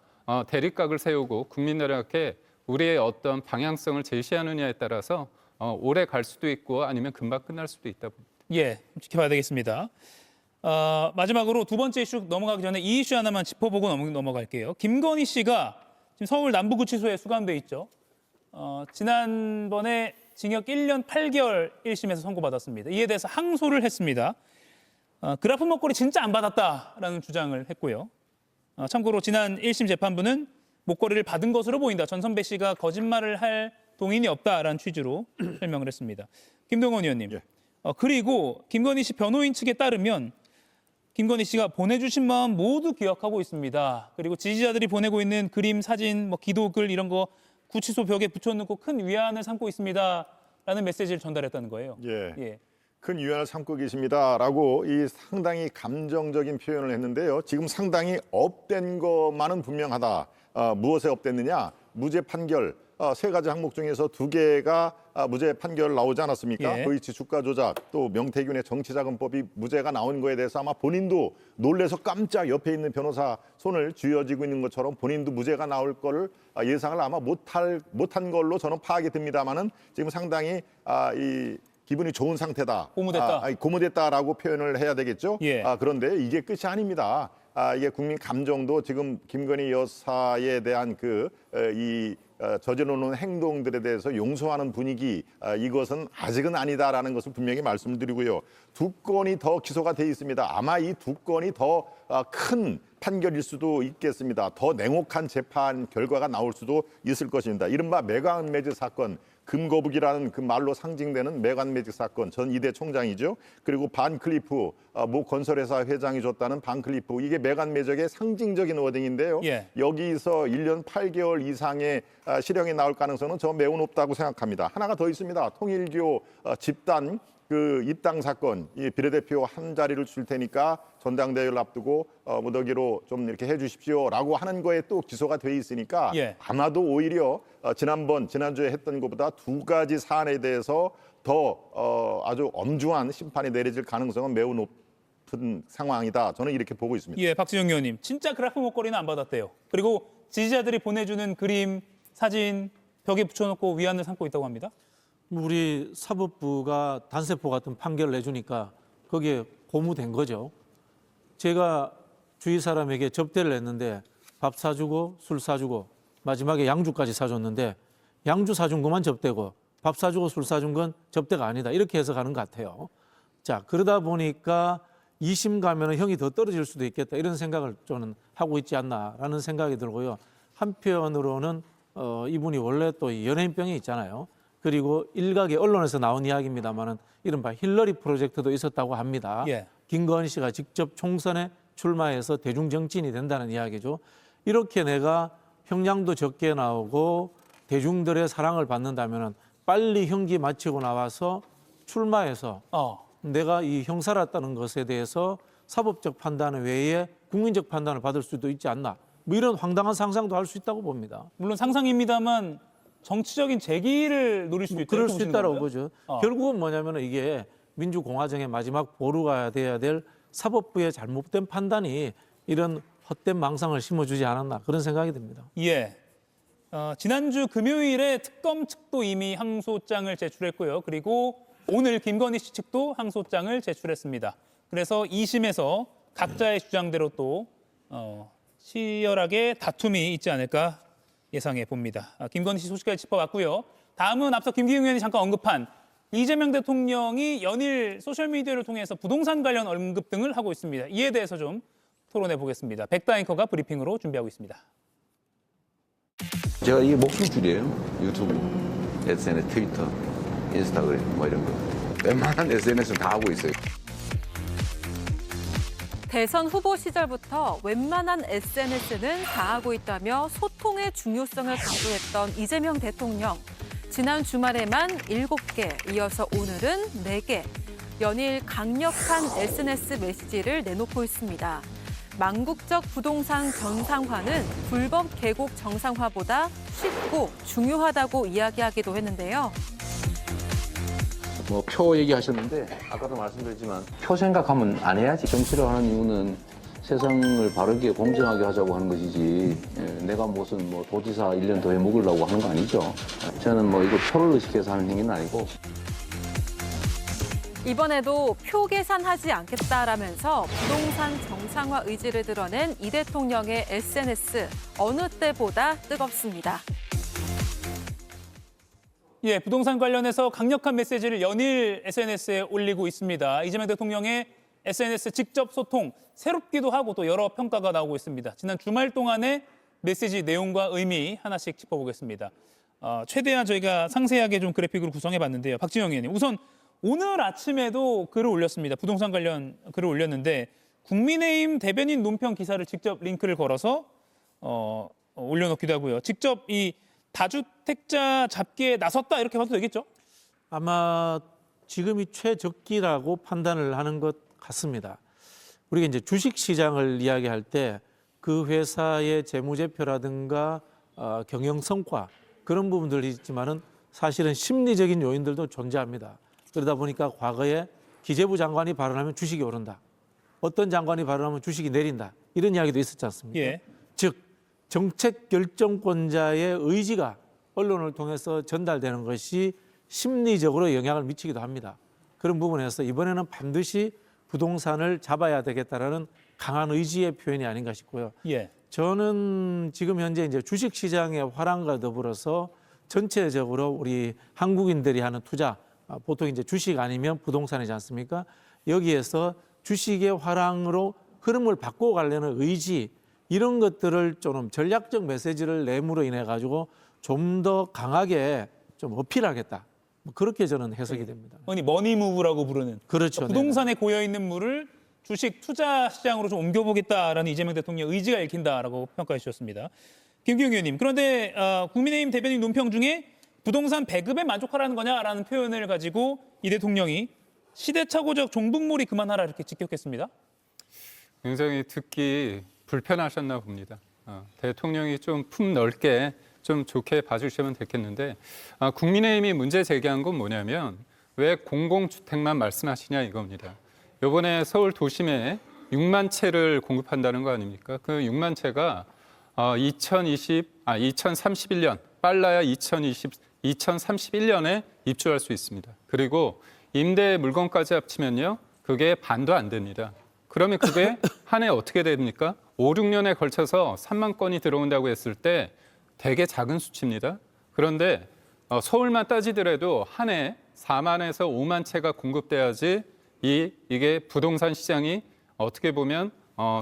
Speaker 8: 대립각을 세우고 국민들에게 우리의 어떤 방향성을 제시하느냐에 따라서 오래 갈 수도 있고 아니면 금방 끝날 수도 있다 봅니다.
Speaker 1: 지켜봐야 되겠습니다. 마지막으로 두 번째 이슈 넘어가기 전에 이 이슈 하나만 짚어보고 넘어갈게요. 김건희 씨가 지금 서울 남부구치소에 수감돼 있죠. 지난번에 징역 1년 8개월 1심에서 선고받았습니다. 이에 대해서 항소를 했습니다. 그라프 먹거리 진짜 안 받았다라는 주장을 했고요. 참고로 지난 1심 재판부는 목걸이를 받은 것으로 보인다. 전선배 씨가 거짓말을 할 동인이 없다라는 취지로 설명을 했습니다. 김동원 의원님. 그리고 김건희 씨 변호인 측에 따르면 김건희 씨가 보내주신 마음 모두 기억하고 있습니다. 그리고 지지자들이 보내고 있는 그림, 사진, 기도글 이런 거 구치소 벽에 붙여놓고 큰 위안을 삼고 있습니다라는 메시지를 전달했다는 거예요.
Speaker 3: 큰 위안을 삼고 계십니다라고 이 상당히 감정적인 표현을 했는데요. 지금 상당히 업된 것만은 분명하다. 무엇에 업됐느냐? 무죄 판결. 세 가지 항목 중에서 두 개가 무죄 판결 나오지 않았습니까?
Speaker 1: 예.
Speaker 3: 도이치 주가 조작, 또 명태균의 정치자금법이 무죄가 나온 거에 대해서 아마 본인도 놀래서 깜짝 옆에 있는 변호사 손을 쥐어쥐고 있는 것처럼 본인도 무죄가 나올 거를 예상을 아마 못한 걸로 저는 파악이 듭니다만은 지금 상당히 이 기분이 좋은 상태다.
Speaker 1: 고무됐다.
Speaker 3: 고무됐다라고 표현을 해야 되겠죠.
Speaker 1: 예.
Speaker 3: 그런데 이게 끝이 아닙니다. 이게 국민 감정도 지금 김건희 여사에 대한 저지르는 행동들에 대해서 용서하는 분위기, 이것은 아직은 아니다라는 것을 분명히 말씀드리고요. 두 건이 더 기소가 돼 있습니다. 아마 이 두 건이 더 큰 판결일 수도 있겠습니다. 더 냉혹한 재판 결과가 나올 수도 있을 것입니다. 이른바 메간 매직 사건, 금거북이라는 그 말로 상징되는 메간 매직 사건, 전 이대 총장이죠. 그리고 반 클리프, 모 건설회사 회장이 줬다는 반 클리프, 이게 메간 매직의 상징적인 워딩인데요.
Speaker 1: 예.
Speaker 3: 여기서 1년 8개월 이상의 실형이 나올 가능성은 저 매우 높다고 생각합니다. 하나가 더 있습니다. 통일교 집단 그 입당 사건, 이 비례대표 한 자리를 줄 테니까 전당대회를 앞두고 무더기로 좀 이렇게 해주십시오라고 하는 거에 또 기소가 돼 있으니까
Speaker 1: 예.
Speaker 3: 아마도 오히려 지난주에 했던 것보다 두 가지 사안에 대해서 더 아주 엄중한 심판이 내려질 가능성은 매우 높은 상황이다. 저는 이렇게 보고 있습니다.
Speaker 1: 예, 박지영 의원님. 진짜 그래프 목걸이는 안 받았대요. 그리고 지지자들이 보내주는 그림, 사진 벽에 붙여놓고 위안을 삼고 있다고 합니다.
Speaker 7: 우리 사법부가 단세포 같은 판결을 내주니까 거기에 고무된 거죠. 제가 주위 사람에게 접대를 했는데 밥 사주고 술 사주고 마지막에 양주까지 사줬는데 양주 사준 것만 접대고 밥 사주고 술 사준 건 접대가 아니다. 이렇게 해석하는 것 같아요. 자, 그러다 보니까 2심 가면 형이 더 떨어질 수도 있겠다. 이런 생각을 저는 하고 있지 않나라는 생각이 들고요. 한편으로는 이분이 원래 또 연예인병이 있잖아요. 그리고 일각의 언론에서 나온 이야기입니다만은 이른바 힐러리 프로젝트도 있었다고 합니다.
Speaker 1: 예.
Speaker 7: 김건희 씨가 직접 총선에 출마해서 대중정치인이 된다는 이야기죠. 이렇게 내가 형량도 적게 나오고 대중들의 사랑을 받는다면은 빨리 형기 마치고 나와서 출마해서 내가 이 형 살았다는 것에 대해서 사법적 판단 외에 국민적 판단을 받을 수도 있지 않나. 뭐 이런 황당한 상상도 할 수 있다고 봅니다.
Speaker 1: 물론 상상입니다만 정치적인 재기를 노릴 수도 있다고
Speaker 7: 그럴 수
Speaker 1: 보시는
Speaker 7: 있다고
Speaker 1: 건가요?
Speaker 7: 보죠. 결국은 뭐냐면 이게 민주공화정의 마지막 보루가 돼야 될 사법부의 잘못된 판단이 이런 헛된 망상을 심어주지 않았나 그런 생각이 듭니다.
Speaker 1: 예. 지난주 금요일에 특검 측도 이미 항소장을 제출했고요. 그리고 오늘 김건희 씨 측도 항소장을 제출했습니다. 그래서 2심에서 각자의 주장대로 또 치열하게 다툼이 있지 않을까 예상해 봅니다. 김건희 씨 소식까지 짚어봤고요. 다음은 앞서 김기웅 의원이 잠깐 언급한 이재명 대통령이 연일 소셜미디어를 통해서 부동산 관련 언급 등을 하고 있습니다. 이에 대해서 좀 토론해 보겠습니다. 백다 앵커가 브리핑으로 준비하고 있습니다.
Speaker 9: 제가 이게 목숨줄이에요. 유튜브, SNS, 트위터, 인스타그램 뭐 이런 거. 웬만한 SNS는 다 하고 있어요.
Speaker 4: 대선 후보 시절부터 웬만한 SNS는 다 하고 있다며 소통의 중요성을 강조했던 이재명 대통령. 지난 주말에만 7개, 이어서 오늘은 4개. 연일 강력한 SNS 메시지를 내놓고 있습니다. 망국적 부동산 정상화는 불법 계곡 정상화보다 쉽고 중요하다고 이야기하기도 했는데요.
Speaker 9: 뭐 표 얘기하셨는데 아까도 말씀드렸지만 표 생각하면 안 해야지. 정치를 하는 이유는 세상을 바르게 공정하게 하자고 하는 것이지 내가 무슨 뭐 도지사 1년 더 해먹으려고 하는 거 아니죠. 저는 뭐 이거 표를 의식해서 하는 행위는 아니고.
Speaker 4: 이번에도 표 계산하지 않겠다라면서 부동산 정상화 의지를 드러낸 이 대통령의 SNS 어느 때보다 뜨겁습니다.
Speaker 1: 예, 부동산 관련해서 강력한 메시지를 연일 SNS에 올리고 있습니다. 이재명 대통령의 SNS 직접 소통, 새롭기도 하고 또 여러 평가가 나오고 있습니다. 지난 주말 동안의 메시지 내용과 의미 하나씩 짚어보겠습니다. 최대한 저희가 상세하게 좀 그래픽으로 구성해봤는데요. 박지영 의원님, 우선 오늘 아침에도 글을 올렸습니다. 부동산 관련 글을 올렸는데 국민의힘 대변인 논평 기사를 직접 링크를 걸어서 올려놓기도 하고요. 직접 이 다주택자 잡기에 나섰다 이렇게 봐도 되겠죠?
Speaker 7: 아마 지금이 최적기라고 판단을 하는 것 같습니다. 우리가 이제 주식 시장을 이야기할 때 그 회사의 재무제표라든가 경영 성과 그런 부분들이 있지만은 사실은 심리적인 요인들도 존재합니다. 그러다 보니까 과거에 기재부 장관이 발언하면 주식이 오른다. 어떤 장관이 발언하면 주식이 내린다. 이런 이야기도 있었지 않습니까?
Speaker 1: 예.
Speaker 7: 즉 정책 결정권자의 의지가 언론을 통해서 전달되는 것이 심리적으로 영향을 미치기도 합니다. 그런 부분에서 이번에는 반드시 부동산을 잡아야 되겠다라는 강한 의지의 표현이 아닌가 싶고요.
Speaker 1: 예.
Speaker 7: 저는 지금 현재 이제 주식 시장의 화랑과 더불어서 전체적으로 우리 한국인들이 하는 투자, 보통 이제 주식 아니면 부동산이지 않습니까? 여기에서 주식의 화랑으로 흐름을 바꿔가려는 의지, 이런 것들을 좀 전략적 메시지를 내므로 인해 가지고 좀 더 강하게 좀 어필하겠다. 뭐 그렇게 저는 해석이 됩니다.
Speaker 1: 머니무브라고 부르는.
Speaker 7: 그렇죠.
Speaker 1: 부동산에 고여 있는 물을 주식 투자 시장으로 좀 옮겨보겠다라는 이재명 대통령 의지가 읽힌다라고 평가해 주셨습니다. 김기웅 의원님, 그런데 국민의힘 대변인 논평 중에 부동산 배급에 만족하라는 거냐라는 표현을 가지고 이 대통령이 시대착오적 종북몰이 그만하라 이렇게 직격했습니다.
Speaker 8: 굉장히 듣기 불편하셨나 봅니다. 대통령이 좀 품 넓게 좀 좋게 봐주시면 됐겠는데 국민의힘이 문제 제기한 건 뭐냐면 왜 공공주택만 말씀하시냐 이겁니다. 이번에 서울 도심에 6만 채를 공급한다는 거 아닙니까? 그 6만 채가 2031년 빨라야 2031년에 입주할 수 있습니다. 그리고 임대 물건까지 합치면요, 그게 반도 안 됩니다. 그러면 그게 한 해 어떻게 됩니까? 5, 6년에 걸쳐서 3만 건이 들어온다고 했을 때 되게 작은 수치입니다. 그런데 서울만 따지더라도 한 해 4만에서 5만 채가 공급돼야지 이게 부동산 시장이 어떻게 보면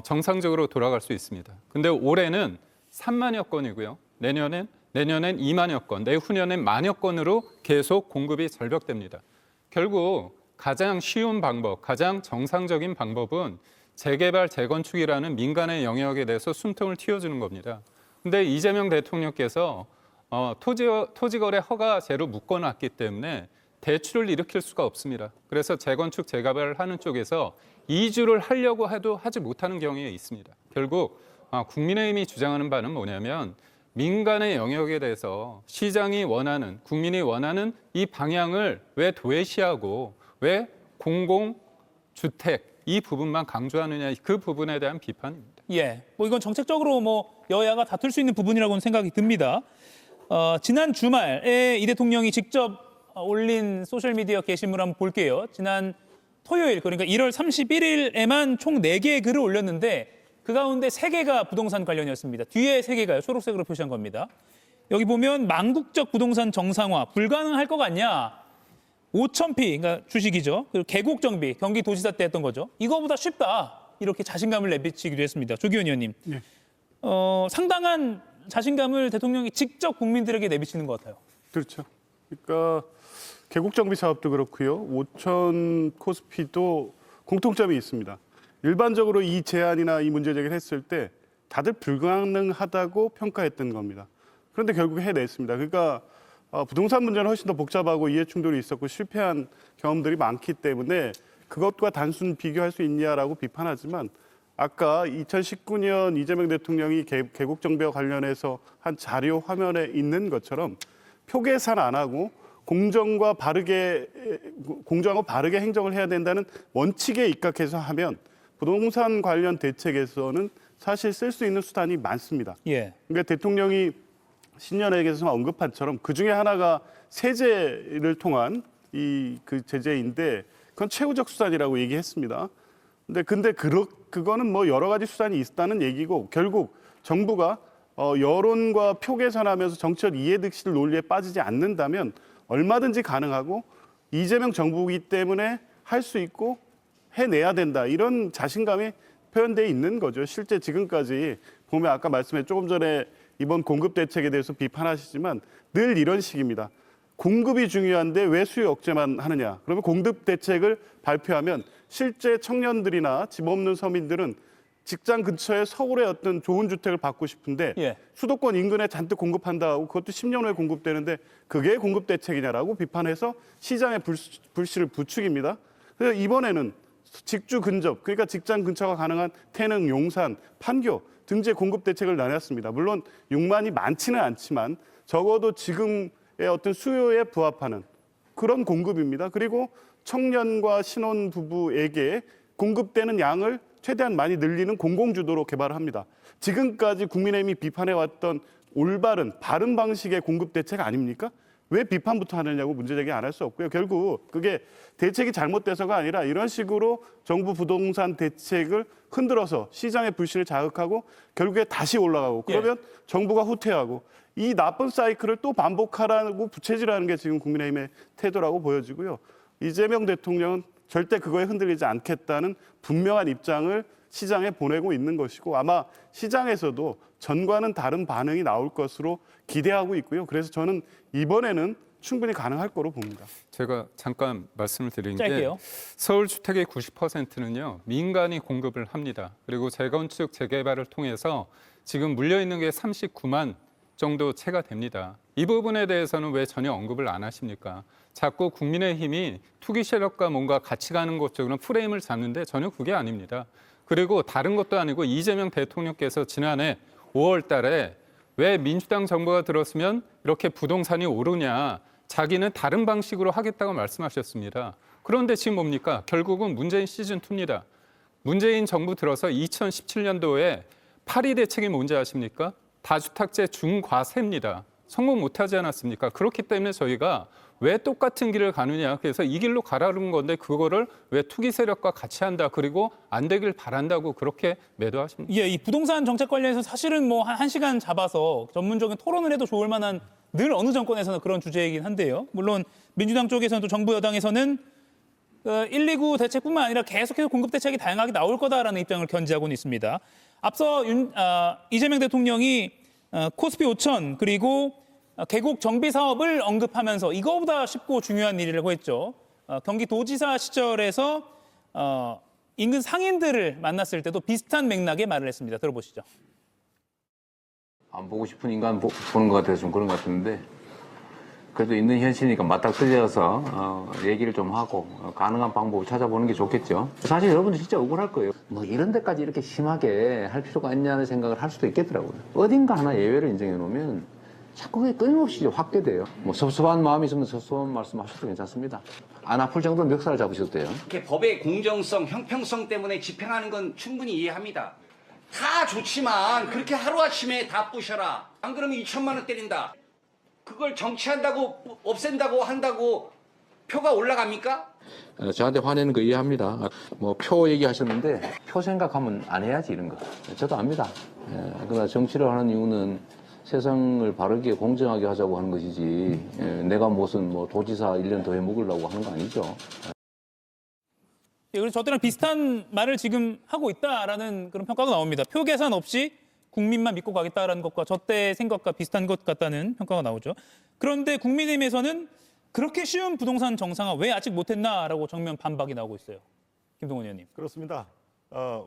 Speaker 8: 정상적으로 돌아갈 수 있습니다. 근데 올해는 3만여 건이고요. 내년엔 2만여 건, 내후년엔 만여 건으로 계속 공급이 절벽됩니다. 결국 가장 쉬운 방법, 가장 정상적인 방법은 재개발, 재건축이라는 민간의 영역에 대해서 숨통을 틔워주는 겁니다. 근데 이재명 대통령께서 토지거래 허가제로 묶어놨기 때문에 대출을 일으킬 수가 없습니다. 그래서 재건축, 재개발을 하는 쪽에서 이주를 하려고 해도 하지 못하는 경우에 있습니다. 결국 국민의힘이 주장하는 바는 뭐냐면 민간의 영역에 대해서 시장이 원하는, 국민이 원하는 이 방향을 왜 도외시하고 왜 공공주택 이 부분만 강조하느냐, 그 부분에 대한 비판입니다.
Speaker 1: 예, 뭐 이건 정책적으로 뭐 여야가 다툴 수 있는 부분이라고는 생각이 듭니다. 지난 주말에 이 대통령이 직접 올린 소셜미디어 게시물 한번 볼게요. 지난 토요일, 그러니까 1월 31일에만 총 4개의 글을 올렸는데 그 가운데 3개가 부동산 관련이었습니다. 뒤에 3개가요. 초록색으로 표시한 겁니다. 여기 보면 망국적 부동산 정상화 불가능할 것 같냐? 5,000피, 그러니까 주식이죠. 그리고 계곡정비, 경기도지사 때 했던 거죠. 이거보다 쉽다. 이렇게 자신감을 내비치기도 했습니다. 조기현 의원님.
Speaker 6: 네.
Speaker 1: 상당한 자신감을 대통령이 직접 국민들에게 내비치는 것 같아요.
Speaker 6: 그렇죠. 그러니까 계곡정비 사업도 그렇고요. 5천 코스피도 공통점이 있습니다. 일반적으로 이 제안이나 이 문제 제기를 했을 때 다들 불가능하다고 평가했던 겁니다. 그런데 결국 해냈습니다. 그러니까 부동산 문제는 훨씬 더 복잡하고 이해 충돌이 있었고 실패한 경험들이 많기 때문에 그것과 단순 비교할 수 있냐라고 비판하지만 아까 2019년 이재명 대통령이 계곡정비와 관련해서 한 자료 화면에 있는 것처럼 표계산 안 하고 공정하고 바르게 행정을 해야 된다는 원칙에 입각해서 하면 부동산 관련 대책에서는 사실 쓸 수 있는 수단이 많습니다.
Speaker 1: 예.
Speaker 6: 그러니까 대통령이 신년회에서 언급한처럼 그 중에 하나가 세제를 통한 그 제재인데 그건 최후적 수단이라고 얘기했습니다. 근데 그거는 뭐 여러 가지 수단이 있다는 얘기고 결국 정부가 여론과 표계산하면서 정치적 이해득실 논리에 빠지지 않는다면 얼마든지 가능하고 이재명 정부이기 때문에 할 수 있고 해내야 된다. 이런 자신감이 표현되어 있는 거죠. 실제 지금까지 보면 아까 말씀해 조금 전에 이번 공급 대책에 대해서 비판하시지만 늘 이런 식입니다. 공급이 중요한데 왜 수요 억제만 하느냐. 그러면 공급 대책을 발표하면 실제 청년들이나 집 없는 서민들은 직장 근처에 서울의 어떤 좋은 주택을 받고 싶은데
Speaker 1: 예.
Speaker 6: 수도권 인근에 잔뜩 공급한다고 그것도 10년 후에 공급되는데 그게 공급 대책이냐라고 비판해서 시장의 불씨를 부추깁니다. 그래서 이번에는 직주 근접, 그러니까 직장 근처가 가능한 태릉, 용산, 판교 등지의 공급 대책을 내놨습니다. 물론 6만이 많지는 않지만 적어도 지금의 어떤 수요에 부합하는 그런 공급입니다. 그리고 청년과 신혼 부부에게 공급되는 양을 최대한 많이 늘리는 공공주도로 개발을 합니다. 지금까지 국민의힘이 비판해왔던 올바른, 바른 방식의 공급 대책 아닙니까? 왜 비판부터 하느냐고 문제제기 안 할 수 없고요. 결국 그게 대책이 잘못돼서가 아니라 이런 식으로 정부 부동산 대책을 흔들어서 시장의 불신을 자극하고 결국에 다시 올라가고 그러면 정부가 후퇴하고 이 나쁜 사이클을 또 반복하라고 부채질하는 게 지금 국민의힘의 태도라고 보여지고요. 이재명 대통령은 절대 그거에 흔들리지 않겠다는 분명한 입장을 시장에 보내고 있는 것이고 아마 시장에서도 전과는 다른 반응이 나올 것으로 기대하고 있고요. 그래서 저는 이번에는 충분히 가능할 거로 봅니다.
Speaker 8: 제가 잠깐 말씀을 드린 게
Speaker 1: 짧게요.
Speaker 8: 서울 주택의 90%는요 민간이 공급을 합니다. 그리고 재건축 재개발을 통해서 지금 물려 있는 게 39만 정도 채가 됩니다. 이 부분에 대해서는 왜 전혀 언급을 안 하십니까? 자꾸 국민의힘이 투기 세력과 뭔가 같이 가는 것 쪽으로 프레임을 잡는데 전혀 그게 아닙니다. 그리고 다른 것도 아니고 이재명 대통령께서 지난해 5월 달에 왜 민주당 정부가 들었으면 이렇게 부동산이 오르냐, 자기는 다른 방식으로 하겠다고 말씀하셨습니다. 그런데 지금 뭡니까? 결국은 문재인 시즌2입니다. 문재인 정부 들어서 2017년도에 8.2 대책이 뭔지 아십니까? 다주택제 중과세입니다. 성공 못하지 않았습니까? 그렇기 때문에 저희가 왜 똑같은 길을 가느냐. 그래서 이 길로 가라는 건데 그거를 왜 투기 세력과 같이 한다. 그리고 안 되길 바란다고 그렇게 매도하십니까?
Speaker 1: 예, 이 부동산 정책 관련해서 사실은 뭐 한 시간 잡아서 전문적인 토론을 해도 좋을 만한 늘 어느 정권에서는 그런 주제이긴 한데요. 물론 민주당 쪽에서는 또 정부 여당에서는 129 대책뿐만 아니라 계속해서 공급 대책이 다양하게 나올 거다라는 입장을 견지하고는 있습니다. 앞서 이재명 대통령이 코스피 5천 그리고 계곡 정비 사업을 언급하면서 이거보다 쉽고 중요한 일이라고 했죠. 경기도지사 시절에서 인근 상인들을 만났을 때도 비슷한 맥락의 말을 했습니다. 들어보시죠.
Speaker 9: 안 보고 싶은 인간 보는 것 같아서 좀 그런 것 같은데 그래도 있는 현실이니까 맞닥뜨려서 얘기를 좀 하고 가능한 방법을 찾아보는 게 좋겠죠. 사실 여러분들 진짜 억울할 거예요. 뭐 이런 데까지 이렇게 심하게 할 필요가 있냐는 생각을 할 수도 있겠더라고요. 어딘가 하나 예외를 인정해 놓으면 자꾸 그게 끊임없이 확대돼요. 뭐 섭섭한 마음이 있으면 섭섭한 말씀하셔도 괜찮습니다. 안 아플 정도는 멱살을 잡으셔도 돼요.
Speaker 10: 이렇게 법의 공정성, 형평성 때문에 집행하는 건 충분히 이해합니다. 다 좋지만 그렇게 하루아침에 다 부셔라. 안 그러면 2천만 원 때린다. 그걸 정치한다고 없앤다고 한다고 표가 올라갑니까?
Speaker 9: 저한테 화내는 거 이해합니다. 뭐 표 얘기하셨는데 표 생각하면 안 해야지 이런 거. 저도 압니다. 그러나 정치를 하는 이유는 세상을 바르게 공정하게 하자고 하는 것이지 내가 무슨 뭐 도지사 1년 더 해먹으려고 하는 거 아니죠.
Speaker 1: 예, 그래서 저 때랑 비슷한 말을 지금 하고 있다라는 그런 평가가 나옵니다. 표 계산 없이 국민만 믿고 가겠다라는 것과 저 때 생각과 비슷한 것 같다는 평가가 나오죠. 그런데 국민의힘에서는 그렇게 쉬운 부동산 정상화 왜 아직 못했나라고 정면 반박이 나오고 있어요. 김동원 의원님.
Speaker 3: 그렇습니다.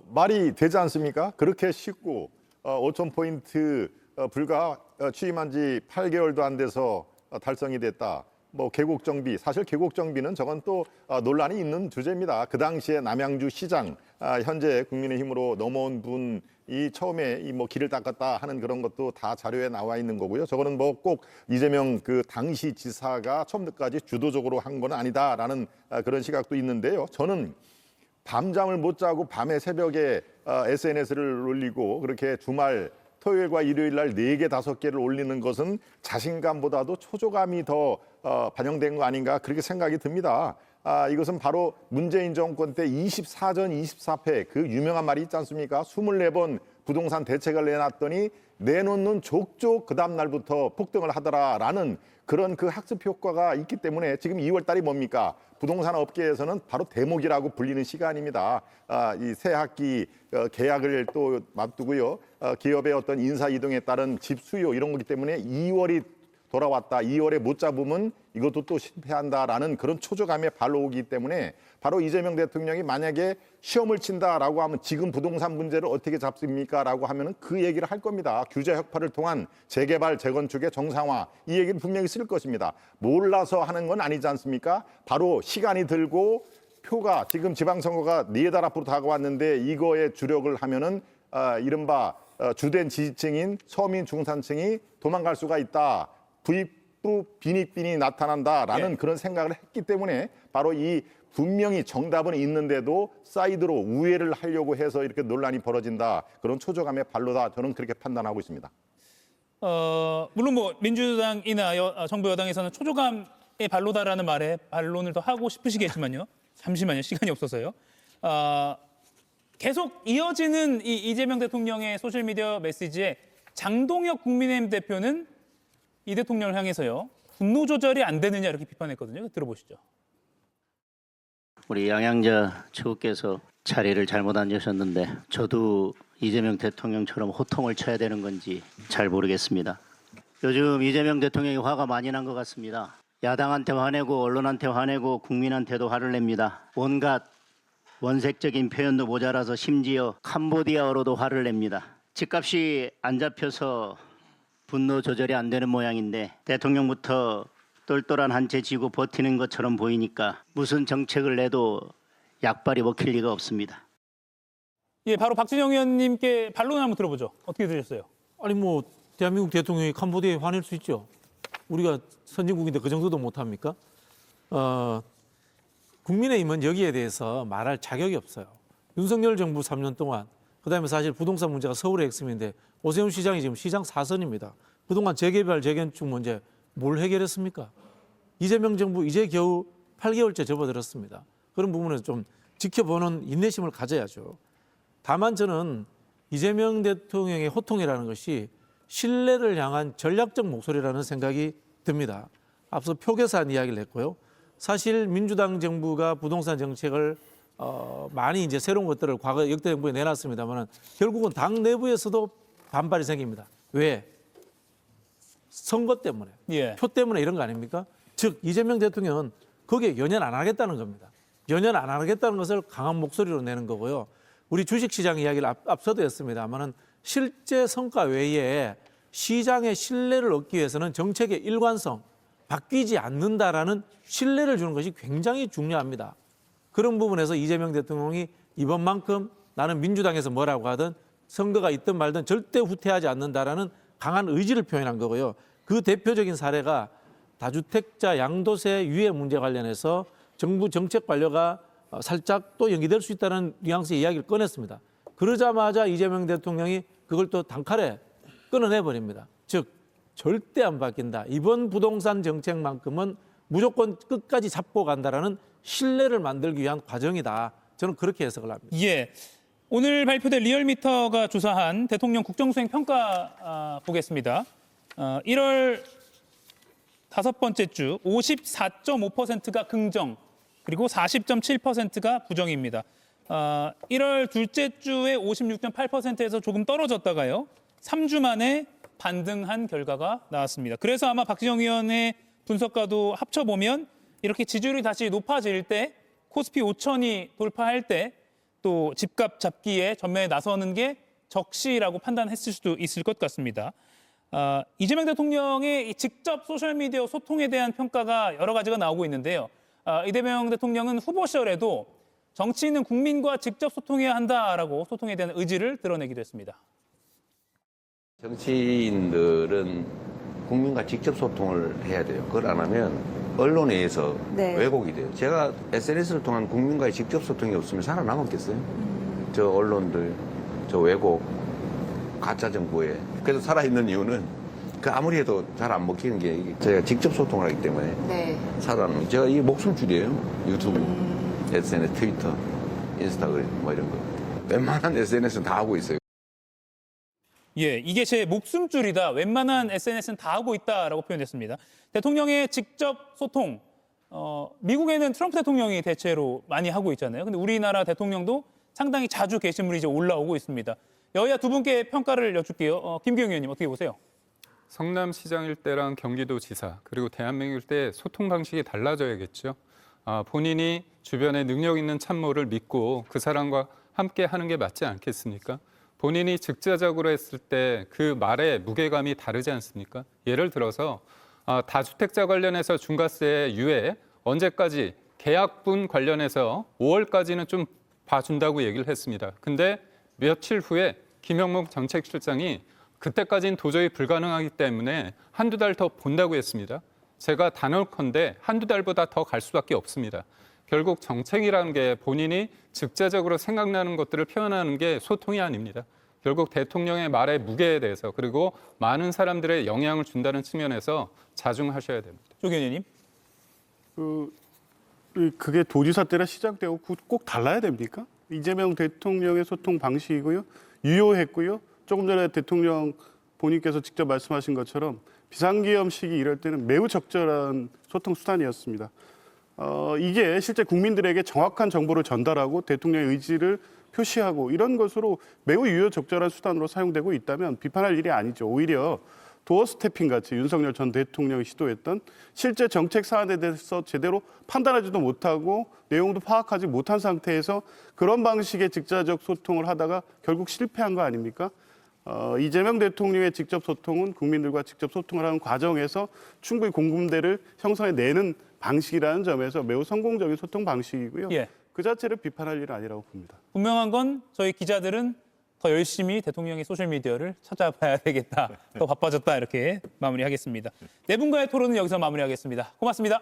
Speaker 3: 말이 되지 않습니까? 그렇게 쉽고 5,000포인트 불과 취임한 지 8개월도 안 돼서 달성이 됐다. 뭐 계곡 정비, 사실 계곡 정비는 저건 또 논란이 있는 주제입니다. 그 당시에 남양주 시장 현재 국민의힘으로 넘어온 분이 처음에 이 뭐 길을 닦았다 하는 그런 것도 다 자료에 나와 있는 거고요. 저거는 뭐 꼭 이재명 그 당시 지사가 처음부터까지 주도적으로 한 건 아니다라는 그런 시각도 있는데요. 저는 밤잠을 못 자고 밤에 새벽에 SNS를 올리고 그렇게 주말 토요일과 일요일 날 4개, 5개를 올리는 것은 자신감보다도 초조감이 더 반영된 거 아닌가 그렇게 생각이 듭니다. 이것은 바로 문재인 정권 때 24전 24패 그 유명한 말이 있지 않습니까? 24번 부동산 대책을 내놨더니 내놓는 족족 그 다음 날부터 폭등을 하더라라는 그런 그 학습 효과가 있기 때문에 지금 2월 달이 뭡니까? 부동산 업계에서는 바로 대목이라고 불리는 시간입니다. 이 새 학기 계약을 또 앞두고요. 기업의 어떤 인사 이동에 따른 집 수요 이런 거기 때문에 2월이 돌아왔다. 2월에 못 잡으면 이것도 또 실패한다라는 그런 초조감에 발로오기 때문에 바로 이재명 대통령이 만약에 시험을 친다라고 하면 지금 부동산 문제를 어떻게 잡습니까라고 하면은 그 얘기를 할 겁니다. 규제 혁파를 통한 재개발, 재건축의 정상화 이 얘기는 분명히 쓸 것입니다. 몰라서 하는 건 아니지 않습니까? 바로 시간이 들고 표가 지금 지방선거가 4달 앞으로 다가왔는데 이거에 주력을 하면은 이른바 주된 지지층인 서민 중산층이 도망갈 수가 있다. 부익부 빈익빈이 나타난다라는
Speaker 1: 예.
Speaker 3: 그런 생각을 했기 때문에 바로 이 분명히 정답은 있는데도 사이드로 우회를 하려고 해서 이렇게 논란이 벌어진다. 그런 초조감의 발로다. 저는 그렇게 판단하고 있습니다.
Speaker 1: 물론 뭐 민주당이나 정부 여당에서는 초조감의 발로다라는 말에 반론을 더 하고 싶으시겠지만요. 잠시만요. 시간이 없어서요. 계속 이어지는 이 이재명 대통령의 소셜미디어 메시지에 장동혁 국민의힘 대표는 이 대통령을 향해서요. 분노 조절이 안 되느냐 이렇게 비판했거든요. 들어보시죠.
Speaker 11: 우리 양양자 최고께서 자리를 잘못 앉으셨는데 저도 이재명 대통령처럼 호통을 쳐야 되는 건지 잘 모르겠습니다. 요즘 이재명 대통령이 화가 많이 난 것 같습니다. 야당한테 화내고 언론한테 화내고 국민한테도 화를 냅니다. 온갖 원색적인 표현도 모자라서 심지어 캄보디아어로도 화를 냅니다. 집값이 안 잡혀서 분노 조절이 안 되는 모양인데 대통령부터 똘똘한 한 채 쥐고 버티는 것처럼 보이니까 무슨 정책을 내도 약발이 먹힐 리가 없습니다.
Speaker 1: 예, 바로 박진영 의원님께 반론을 한번 들어보죠. 어떻게 들으셨어요?
Speaker 7: 아니 뭐 대한민국 대통령이 캄보디아에 화낼 수 있죠. 우리가 선진국인데 그 정도도 못합니까? 국민의힘은 여기에 대해서 말할 자격이 없어요. 윤석열 정부 3년 동안 그다음에 사실 부동산 문제가 서울의 핵심인데 오세훈 시장이 지금 시장 4선입니다. 그동안 재개발, 재건축 문제 뭘 해결했습니까? 이재명 정부 이제 겨우 8개월째 접어들었습니다. 그런 부분에서 좀 지켜보는 인내심을 가져야죠. 다만 저는 이재명 대통령의 호통이라는 것이 신뢰를 향한 전략적 목소리라는 생각이 듭니다. 앞서 표계산 이야기를 했고요. 사실 민주당 정부가 부동산 정책을 많이 이제 새로운 것들을 과거 역대 정부에 내놨습니다만 결국은 당 내부에서도 반발이 생깁니다. 왜? 선거 때문에,
Speaker 1: 예.
Speaker 7: 표 때문에 이런 거 아닙니까? 즉 이재명 대통령은 거기에 연연 안 하겠다는 겁니다. 연연 안 하겠다는 것을 강한 목소리로 내는 거고요. 우리 주식시장 이야기를 앞서도 했습니다만 실제 성과 외에 시장의 신뢰를 얻기 위해서는 정책의 일관성, 바뀌지 않는다라는 신뢰를 주는 것이 굉장히 중요합니다. 그런 부분에서 이재명 대통령이 이번만큼 나는 민주당에서 뭐라고 하든 선거가 있든 말든 절대 후퇴하지 않는다라는 강한 의지를 표현한 거고요. 그 대표적인 사례가 다주택자 양도세 유예 문제 관련해서 정부 정책 관료가 살짝 또 연기될 수 있다는 뉘앙스의 이야기를 꺼냈습니다. 그러자마자 이재명 대통령이 그걸 또 단칼에 끊어내버립니다. 즉 절대 안 바뀐다. 이번 부동산 정책만큼은 무조건 끝까지 잡고 간다라는 신뢰를 만들기 위한 과정이다. 저는 그렇게 해석을 합니다.
Speaker 1: 예. 오늘 발표된 리얼미터가 조사한 대통령 국정수행 평가 보겠습니다. 1월 5번째 주 54.5%가 긍정, 그리고 40.7%가 부정입니다. 1월 둘째 주에 56.8%에서 조금 떨어졌다가요. 3주 만에 반등한 결과가 나왔습니다. 그래서 아마 박지영 의원의 분석과도 합쳐보면 이렇게 지지율이 다시 높아질 때 코스피 5천이 돌파할 때 또 집값 잡기에 전면에 나서는 게 적시라고 판단했을 수도 있을 것 같습니다. 이재명 대통령의 직접 소셜미디어 소통에 대한 평가가 여러 가지가 나오고 있는데요. 이재명 대통령은 후보 시절에도 정치인은 국민과 직접 소통해야 한다라고 소통에 대한 의지를 드러내기도 했습니다.
Speaker 12: 정치인들은 국민과 직접 소통을 해야 돼요. 그걸 안 하면 언론에 의해서 왜곡이 돼요. 제가 SNS를 통한 국민과의 직접 소통이 없으면 살아남았겠어요? 저 언론들, 저 왜곡, 가짜 정보에. 그래서 살아있는 이유는 그 아무리 해도 잘 안 먹히는 게 제가 직접 소통을 하기 때문에 살아남는. 제가 이 목숨줄이에요. 유튜브, SNS, 트위터, 인스타그램 뭐 이런 거. 웬만한 SNS는 다 하고 있어요.
Speaker 1: 예, 이게 제 목숨줄이다. 웬만한 SNS는 다 하고 있다라고 표현했습니다. 대통령의 직접 소통, 미국에는 트럼프 대통령이 대체로 많이 하고 있잖아요. 근데 우리나라 대통령도 상당히 자주 게시물이 이제 올라오고 있습니다. 여야 두 분께 평가를 여쭐게요. 김경희 의원님 어떻게 보세요?
Speaker 8: 성남시장일 때랑 경기도지사 그리고 대한민국일 때 소통 방식이 달라져야겠죠. 본인이 주변에 능력 있는 참모를 믿고 그 사람과 함께 하는 게 맞지 않겠습니까? 본인이 직자적으로 했을 때 그 말의 무게감이 다르지 않습니까? 예를 들어서 다주택자 관련해서 중과세 유예 언제까지 계약분 관련해서 5월까지는 좀 봐준다고 얘기를 했습니다. 근데 며칠 후에 김영목 정책실장이 그때까지는 도저히 불가능하기 때문에 한두 달 더 본다고 했습니다. 제가 단언컨대 한두 달보다 더 갈 수밖에 없습니다. 결국 정책이라는 게 본인이 직접적으로 생각나는 것들을 표현하는 게 소통이 아닙니다. 결국 대통령의 말의 무게에 대해서 그리고 많은 사람들의 영향을 준다는 측면에서 자중하셔야 됩니다.
Speaker 1: 조 의원님.
Speaker 6: 그게 도지사 때랑 시작되고 꼭 달라야 됩니까? 이재명 대통령의 소통 방식이고요. 유효했고요. 조금 전에 대통령 본인께서 직접 말씀하신 것처럼 비상기업 시기 이럴 때는 매우 적절한 소통 수단이었습니다. 이게 실제 국민들에게 정확한 정보를 전달하고 대통령의 의지를 표시하고 이런 것으로 매우 유효 적절한 수단으로 사용되고 있다면 비판할 일이 아니죠. 오히려 도어 스태핑 같이 윤석열 전 대통령이 시도했던 실제 정책 사안에 대해서 제대로 판단하지도 못하고 내용도 파악하지 못한 상태에서 그런 방식의 직자적 소통을 하다가 결국 실패한 거 아닙니까? 이재명 대통령의 직접 소통은 국민들과 직접 소통을 하는 과정에서 충분히 공감대를 형성해내는 방식이라는 점에서 매우 성공적인 소통 방식이고요.
Speaker 1: 예.
Speaker 6: 그 자체를 비판할 일은 아니라고 봅니다.
Speaker 1: 분명한 건 저희 기자들은 더 열심히 대통령의 소셜미디어를 찾아봐야 되겠다. 더 바빠졌다. 이렇게 마무리하겠습니다. 네 분과의 토론은 여기서 마무리하겠습니다. 고맙습니다.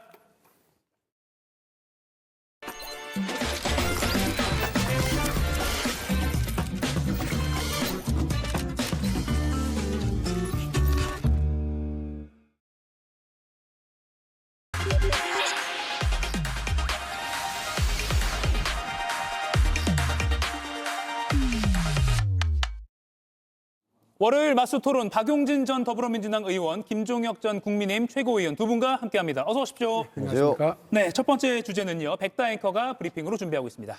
Speaker 1: 월요일 맞수 토론 박용진 전 더불어민주당 의원, 김종혁 전 국민의힘 최고위원 두 분과 함께합니다. 어서 오십시오.
Speaker 13: 안녕하십니까.
Speaker 1: 네, 첫 번째 주제는요. 백다 앵커가 브리핑으로 준비하고 있습니다.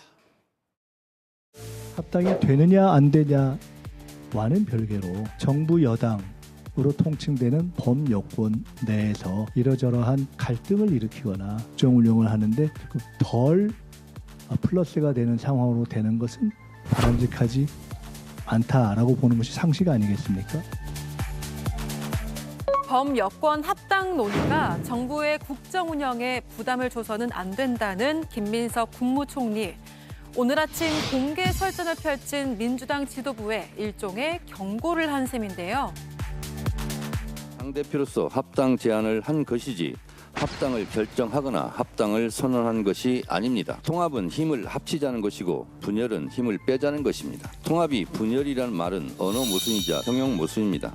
Speaker 13: 합당이 되느냐 안 되냐와는 별개로 정부 여당으로 통칭되는 범여권 내에서 이러저러한 갈등을 일으키거나 국정 운영을 하는데 덜 플러스가 되는 상황으로 되는 것은 바람직하지 않다라고 보는 것이 상식 아니겠습니까?
Speaker 4: 범여권 합당 논의가 정부의 국정 운영에 부담을 줘서는 안 된다는 김민석 국무총리. 오늘 아침 공개 설전을 펼친 민주당 지도부에 일종의 경고를 한 셈인데요.
Speaker 9: 당대표로서 합당 제안을 한 것이지 합당을 결정하거나 합당을 선언한 것이 아닙니다. 통합은 힘을 합치자는 것이고 분열은 힘을 빼자는 것입니다. 통합이 분열이라는 말은 언어 모순이자 형용 모순입니다.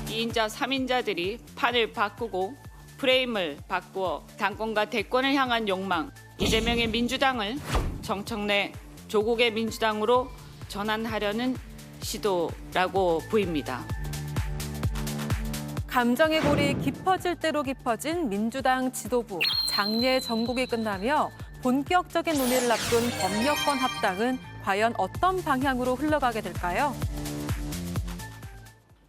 Speaker 14: 2인자, 3인자들이 판을 바꾸고 프레임을 바꾸어 당권과 대권을 향한 욕망, 이재명의 민주당을 정청래 조국의 민주당으로 전환하려는 시도라고 보입니다.
Speaker 4: 감정의 골이 깊어질 대로 깊어진 민주당 지도부. 장례 정국이 끝나며 본격적인 논의를 앞둔 범여권 합당은 과연 어떤 방향으로 흘러가게 될까요?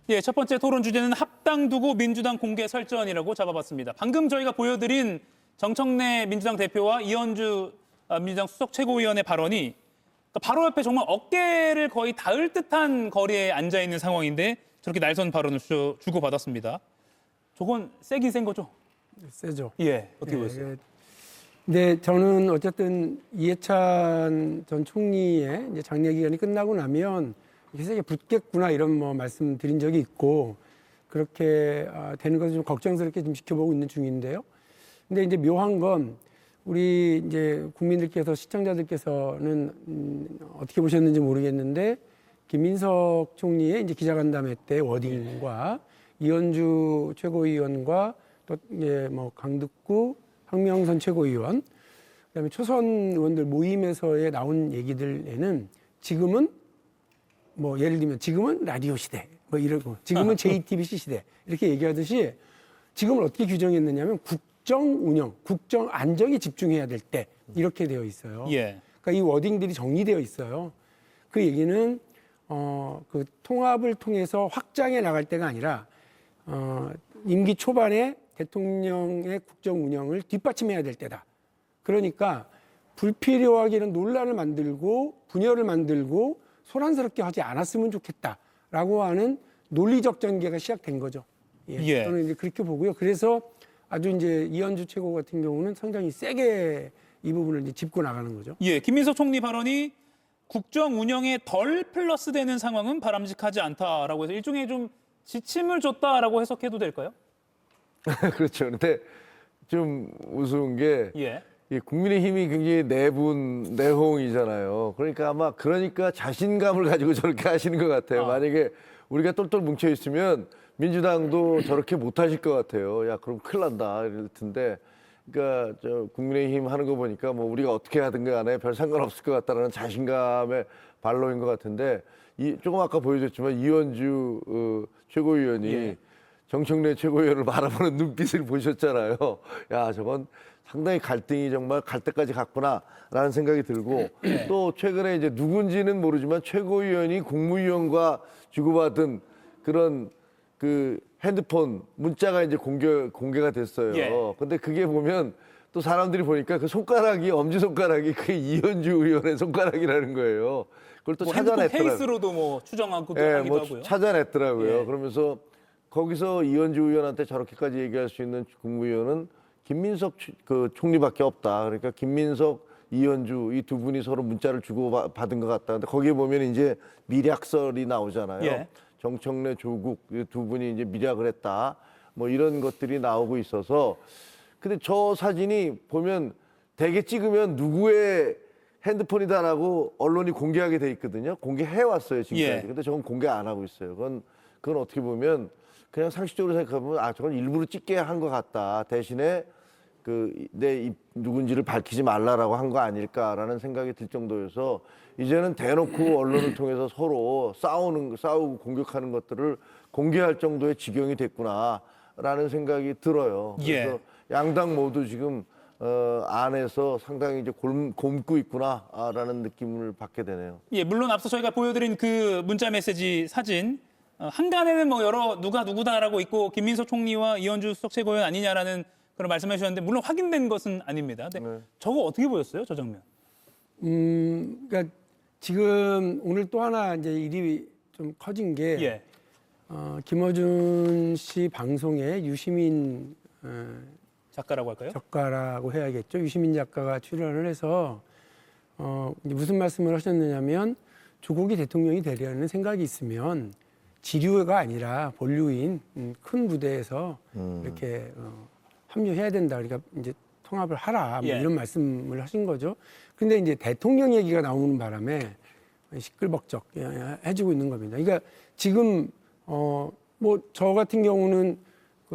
Speaker 1: 예, 첫 번째 토론 주제는 합당 두고 민주당 공개 설전이라고 잡아봤습니다. 방금 저희가 보여드린 정청래 민주당 대표와 이현주 민주당 수석 최고위원의 발언이 바로 옆에 정말 어깨를 거의 닿을 듯한 거리에 앉아있는 상황인데 저렇게 날선 발언을 주고받았습니다. 저건 세긴 센 거죠?
Speaker 15: 세죠.
Speaker 1: 예, 어떻게 보셨어요?
Speaker 15: 네, 저는 어쨌든 이해찬 전 총리의 이제 장례 기간이 끝나고 나면 세게 붙겠구나 이런 뭐 말씀드린 적이 있고 그렇게 되는 것을 좀 걱정스럽게 좀 지켜보고 있는 중인데요. 근데 이제 묘한 건 우리 이제 국민들께서 시청자들께서는 어떻게 보셨는지 모르겠는데 김민석 총리의 이제 기자간담회 때 워딩과 이현주 최고위원과 또 이제 뭐 강득구, 황명선 최고위원, 그다음에 초선 의원들 모임에서의 나온 얘기들에는 지금은 뭐 예를 들면 지금은 라디오 시대 뭐 이러고 지금은 JTBC 시대 이렇게 얘기하듯이 지금을 어떻게 규정했느냐면 국정 운영, 국정 안정에 집중해야 될 때 이렇게 되어 있어요.
Speaker 1: 예.
Speaker 15: 그러니까 이 워딩들이 정리되어 있어요. 그 얘기는 그 통합을 통해서 확장해 나갈 때가 아니라 임기 초반에 대통령의 국정 운영을 뒷받침해야 될 때다. 그러니까 불필요하게 이런 논란을 만들고 분열을 만들고 소란스럽게 하지 않았으면 좋겠다라고 하는 논리적 전개가 시작된 거죠.
Speaker 1: 예.
Speaker 15: 저는 이제 그렇게 보고요. 그래서 아주 이제 이현주 최고 같은 경우는 상당히 세게 이 부분을 이제 짚고 나가는 거죠.
Speaker 1: 예, 김민석 총리 발언이 국정 운영에 덜 플러스 되는 상황은 바람직하지 않다라고 해서 일종의 좀 지침을 줬다라고 해석해도 될까요?
Speaker 16: 그렇죠. 근데 좀 우스운 게
Speaker 1: 예.
Speaker 16: 이 국민의힘이 굉장히 내홍이잖아요. 그러니까 아마 자신감을 가지고 저렇게 하시는 것 같아요. 만약에 우리가 똘똘 뭉쳐 있으면 민주당도 저렇게 못 하실 것 같아요. 야, 그럼 큰일 난다 이럴 텐데. 그러니까 저 국민의힘 하는 거 보니까 뭐 우리가 어떻게 하든 간에 별 상관없을 것 같다라는 자신감의 발로인 것 같은데 조금 아까 보여줬지만 이현주 최고위원이 정청래 최고위원을 바라보는 눈빛을 보셨잖아요. 야, 저건 상당히 갈등이 정말 갈 때까지 갔구나라는 생각이 들고 또 최근에 이제 누군지는 모르지만 최고위원이 국무위원과 주고받은 그런 그 핸드폰 문자가 이제 공개가 됐어요.
Speaker 1: 예.
Speaker 16: 근데 그게 보면 또 사람들이 보니까 그 손가락이 엄지손가락이 그게 이현주 의원의 손가락이라는 거예요. 그걸 또
Speaker 1: 뭐 핸드폰
Speaker 16: 찾아냈더라고요.
Speaker 1: 케이스로도 뭐 추정하기도
Speaker 16: 예,
Speaker 1: 하기도
Speaker 16: 뭐
Speaker 1: 하고요.
Speaker 16: 찾아냈더라고요.
Speaker 1: 예.
Speaker 16: 그러면서 거기서 이현주 의원한테 저렇게까지 얘기할 수 있는 국무위원은 김민석 그 총리밖에 없다. 그러니까 김민석, 이현주 이 두 분이 서로 문자를 주고 받은 것 같다. 근데 거기에 보면 이제 밀약설이 나오잖아요.
Speaker 1: 예.
Speaker 16: 정청래, 조국 이 두 분이 이제 밀약을 했다. 뭐 이런 것들이 나오고 있어서 근데 저 사진이 보면 대개 찍으면 누구의 핸드폰이다라고 언론이 공개하게 돼 있거든요. 공개해 왔어요 지금까지.
Speaker 1: 예.
Speaker 16: 근데 저건 공개 안 하고 있어요. 그건 어떻게 보면 그냥 상식적으로 생각하면 저건 일부러 찍게 한 것 같다. 대신에 내 누군지를 밝히지 말라라고 한 거 아닐까라는 생각이 들 정도여서 이제는 대놓고 언론을 통해서 서로 싸우고 공격하는 것들을 공개할 정도의 지경이 됐구나라는 생각이 들어요. 그래서 양당 모두 지금 안에서 상당히 이제 곪고 있구나라는 느낌을 받게 되네요.
Speaker 1: 예, 물론 앞서 저희가 보여드린 그 문자 메시지 사진 한간에는 뭐 여러 누가 누구다라고 있고 김민석 총리와 이현주 수석 최고위원 아니냐라는 그런 말씀해 주셨는데 물론 확인된 것은 아닙니다. 근데 저거 어떻게 보였어요, 저 장면?
Speaker 15: 그러니까 지금 오늘 또 하나 이제 일이 좀 커진 게 김어준 씨 방송에 유시민
Speaker 1: 작가라고 할까요?
Speaker 15: 작가라고 해야겠죠. 유시민 작가가 출연을 해서 이제 무슨 말씀을 하셨느냐면 조국이 대통령이 되려는 생각이 있으면 지류가 아니라 본류인 큰 무대에서 이렇게 합류해야 된다. 그러니까 이제 통합을 하라. 뭐 이런 말씀을 하신 거죠. 근데 이제 대통령 얘기가 나오는 바람에 시끌벅적 해지고 있는 겁니다. 그러니까 지금 뭐 저 같은 경우는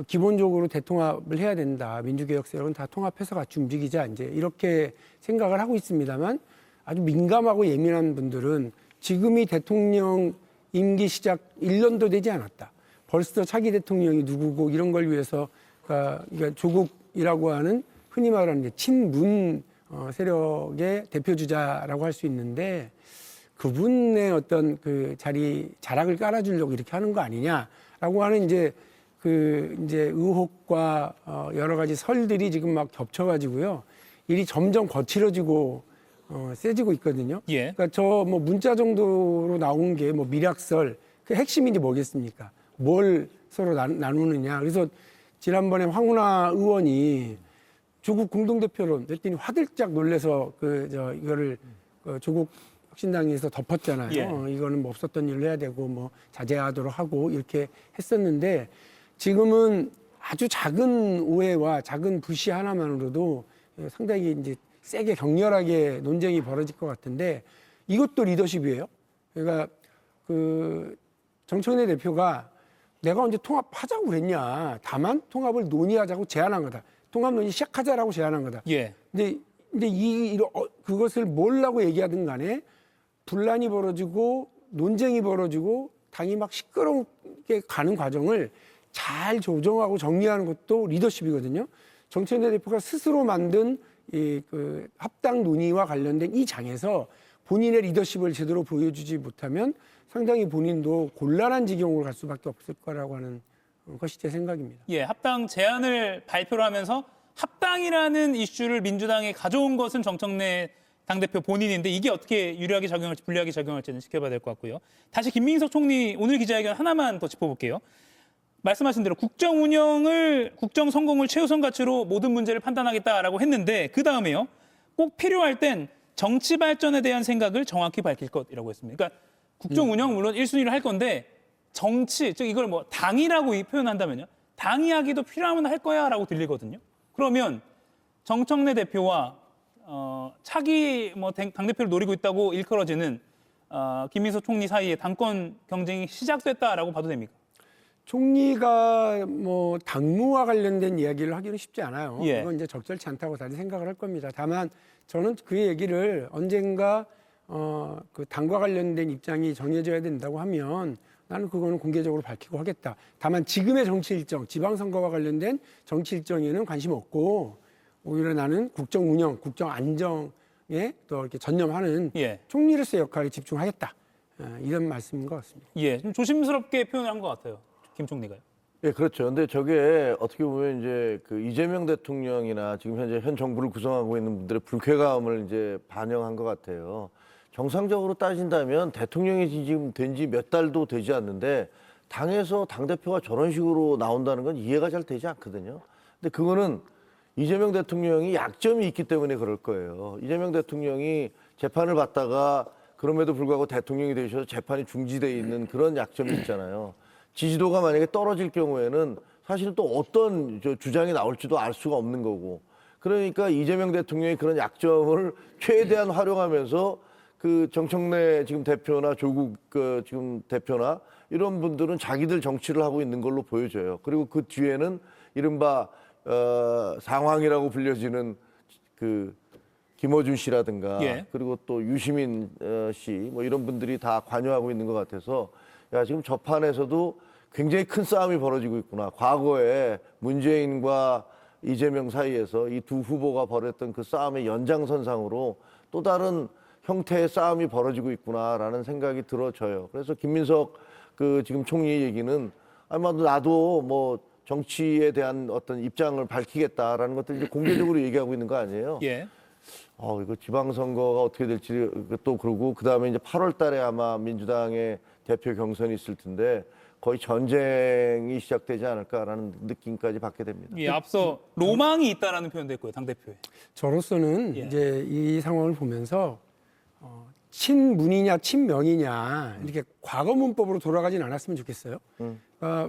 Speaker 15: 기본적으로 대통합을 해야 된다. 민주개혁 세력은 다 통합해서 같이 움직이자. 이제 이렇게 생각을 하고 있습니다만 아주 민감하고 예민한 분들은 지금이 대통령 임기 시작 1년도 되지 않았다. 벌써 차기 대통령이 누구고 이런 걸 위해서 그러니까 조국이라고 하는 흔히 말하는 친문 세력의 대표주자라고 할 수 있는데 그분의 어떤 그 자락을 깔아주려고 이렇게 하는 거 아니냐라고 하는 이제 의혹과 여러 가지 설들이 지금 막 겹쳐가지고요. 일이 점점 거칠어지고 세지고 있거든요. 그러니까 저 뭐 문자 정도로 나온 게 뭐 밀약설 그 핵심이 이제 뭐겠습니까? 뭘 서로 나누느냐. 그래서 지난번에 황운하 의원이 조국 공동대표론 했더니 화들짝 놀래서 이거를 조국 혁신당에서 덮었잖아요. 이거는 뭐 없었던 일로 해야 되고 뭐 자제하도록 하고 이렇게 했었는데 지금은 아주 작은 오해와 작은 불씨 하나만으로도 상당히 이제 세게 격렬하게 논쟁이 벌어질 것 같은데 이것도 리더십이에요. 그러니까 정청래 대표가 내가 언제 통합하자고 그랬냐. 다만 통합을 논의하자고 제안한 거다. 통합 논의 시작하자라고 제안한 거다. 근데 그것을 뭐라고 얘기하든 간에 분란이 벌어지고 논쟁이 벌어지고 당이 막 시끄럽게 가는 과정을 잘 조정하고 정리하는 것도 리더십이거든요. 정청래 대표가 스스로 만든 합당 논의와 관련된 이 장에서 본인의 리더십을 제대로 보여주지 못하면 상당히 본인도 곤란한 지경으로 갈 수밖에 없을 거라고 하는 것이 제 생각입니다.
Speaker 1: 예, 합당 제안을 발표를 하면서 합당이라는 이슈를 민주당에 가져온 것은 정청래 당대표 본인인데 이게 어떻게 유리하게 작용할지 불리하게 작용할지는 지켜봐야 될 것 같고요. 다시 김민석 총리 오늘 기자회견 하나만 더 짚어볼게요. 말씀하신 대로 국정 성공을 최우선 가치로 모든 문제를 판단하겠다라고 했는데 그 다음에요. 꼭 필요할 땐 정치 발전에 대한 생각을 정확히 밝힐 것이라고 했습니다. 그러니까 국정 운영 물론 1순위를 할 건데 정치, 즉 이걸 뭐 당이라고 표현한다면요. 당 이야기도 필요하면 할 거야라고 들리거든요. 그러면 정청래 대표와 차기 당대표를 노리고 있다고 일컬어지는 김민석 총리 사이에 당권 경쟁이 시작됐다라고 봐도 됩니까?
Speaker 15: 총리가 뭐 당무와 관련된 이야기를 하기는 쉽지 않아요.
Speaker 1: 예.
Speaker 15: 그건 이제 적절치 않다고 다들 생각을 할 겁니다. 다만 저는 그 얘기를 언젠가 그 당과 관련된 입장이 정해져야 된다고 하면 나는 그거는 공개적으로 밝히고 하겠다. 다만 지금의 정치 일정, 지방선거와 관련된 정치 일정에는 관심 없고 오히려 나는 국정 운영, 국정 안정에 또 이렇게 전념하는 총리로서의 역할에 집중하겠다. 이런 말씀인 것 같습니다.
Speaker 1: 예, 좀 조심스럽게 표현을 한 것 같아요. 김 총리가요.
Speaker 16: 예, 그렇죠. 근데 저게 어떻게 보면 이제 그 이재명 대통령이나 지금 현재 현 정부를 구성하고 있는 분들의 불쾌감을 이제 반영한 것 같아요. 정상적으로 따진다면 대통령이 지금 된 지 몇 달도 되지 않는데 당에서 당대표가 저런 식으로 나온다는 건 이해가 잘 되지 않거든요. 근데 그거는 이재명 대통령이 약점이 있기 때문에 그럴 거예요. 이재명 대통령이 재판을 받다가 그럼에도 불구하고 대통령이 되셔서 재판이 중지돼 있는 그런 약점이 있잖아요. 지지도가 만약에 떨어질 경우에는 사실 또 어떤 주장이 나올지도 알 수가 없는 거고. 그러니까 이재명 대통령이 그런 약점을 최대한 활용하면서 그 정청래 지금 대표나 조국 지금 대표나 이런 분들은 자기들 정치를 하고 있는 걸로 보여져요. 그리고 그 뒤에는 이른바 상황이라고 불려지는 그 김어준 씨라든가 그리고 또 유시민 씨 뭐 이런 분들이 다 관여하고 있는 것 같아서 야 지금 저 판에서도 굉장히 큰 싸움이 벌어지고 있구나. 과거에 문재인과 이재명 사이에서 이 두 후보가 벌였던 그 싸움의 연장선상으로 또 다른 형태의 싸움이 벌어지고 있구나라는 생각이 들어져요. 그래서 김민석 그 지금 총리 얘기는 아마도 나도 뭐 정치에 대한 어떤 입장을 밝히겠다라는 것들 이제 공개적으로 얘기하고 있는 거 아니에요?
Speaker 1: 예.
Speaker 16: 이거 지방선거가 어떻게 될지 또 그러고 그다음에 이제 8월 달에 아마 민주당의 대표 경선이 있을 텐데 거의 전쟁이 시작되지 않을까라는 느낌까지 받게 됩니다.
Speaker 1: 예, 앞서 로망이 있다라는 표현도 했고요, 당대표에.
Speaker 15: 저로서는 이제 이 상황을 보면서 친문이냐 친명이냐 이렇게 과거 문법으로 돌아가진 않았으면 좋겠어요.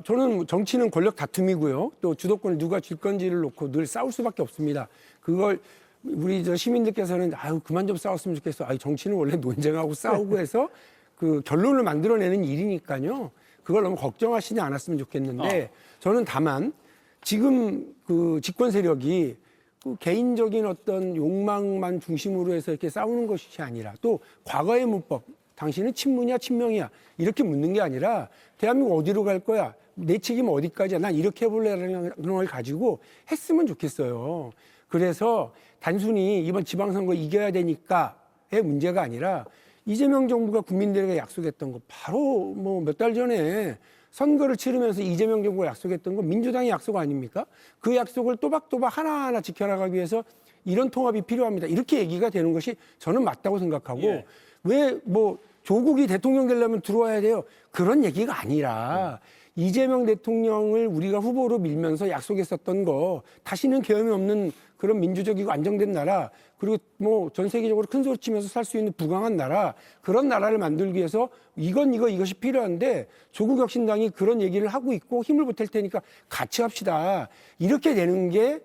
Speaker 15: 저는 정치는 권력 다툼이고요. 또 주도권을 누가 줄 건지를 놓고 늘 싸울 수밖에 없습니다. 그걸 우리 시민들께서는 아유 그만 좀 싸웠으면 좋겠어. 아유 정치는 원래 논쟁하고 싸우고 해서 그 결론을 만들어내는 일이니까요. 그걸 너무 걱정하시지 않았으면 좋겠는데 저는 다만 지금 그 집권 세력이 그 개인적인 어떤 욕망만 중심으로 해서 이렇게 싸우는 것이 아니라 또 과거의 문법, 당신은 친문이야 친명이야 이렇게 묻는 게 아니라 대한민국 어디로 갈 거야? 내 책임 어디까지야? 난 이렇게 해볼래라는 걸 가지고 했으면 좋겠어요. 그래서 단순히 이번 지방선거 이겨야 되니까의 문제가 아니라 이재명 정부가 국민들에게 약속했던 거 바로 뭐 몇 달 전에 선거를 치르면서 이재명 정부가 약속했던 건 민주당의 약속 아닙니까? 그 약속을 또박또박 하나하나 지켜나가기 위해서 이런 통합이 필요합니다. 이렇게 얘기가 되는 것이 저는 맞다고 생각하고 왜 뭐 조국이 대통령 되려면 들어와야 돼요. 그런 얘기가 아니라 이재명 대통령을 우리가 후보로 밀면서 약속했었던 거 다시는 계엄이 없는 그런 민주적이고 안정된 나라 그리고 뭐 전 세계적으로 큰 소리 치면서 살 수 있는 부강한 나라 그런 나라를 만들기 위해서 이것이 필요한데 조국 혁신당이 그런 얘기를 하고 있고 힘을 보탤 테니까 같이 합시다. 이렇게 되는 게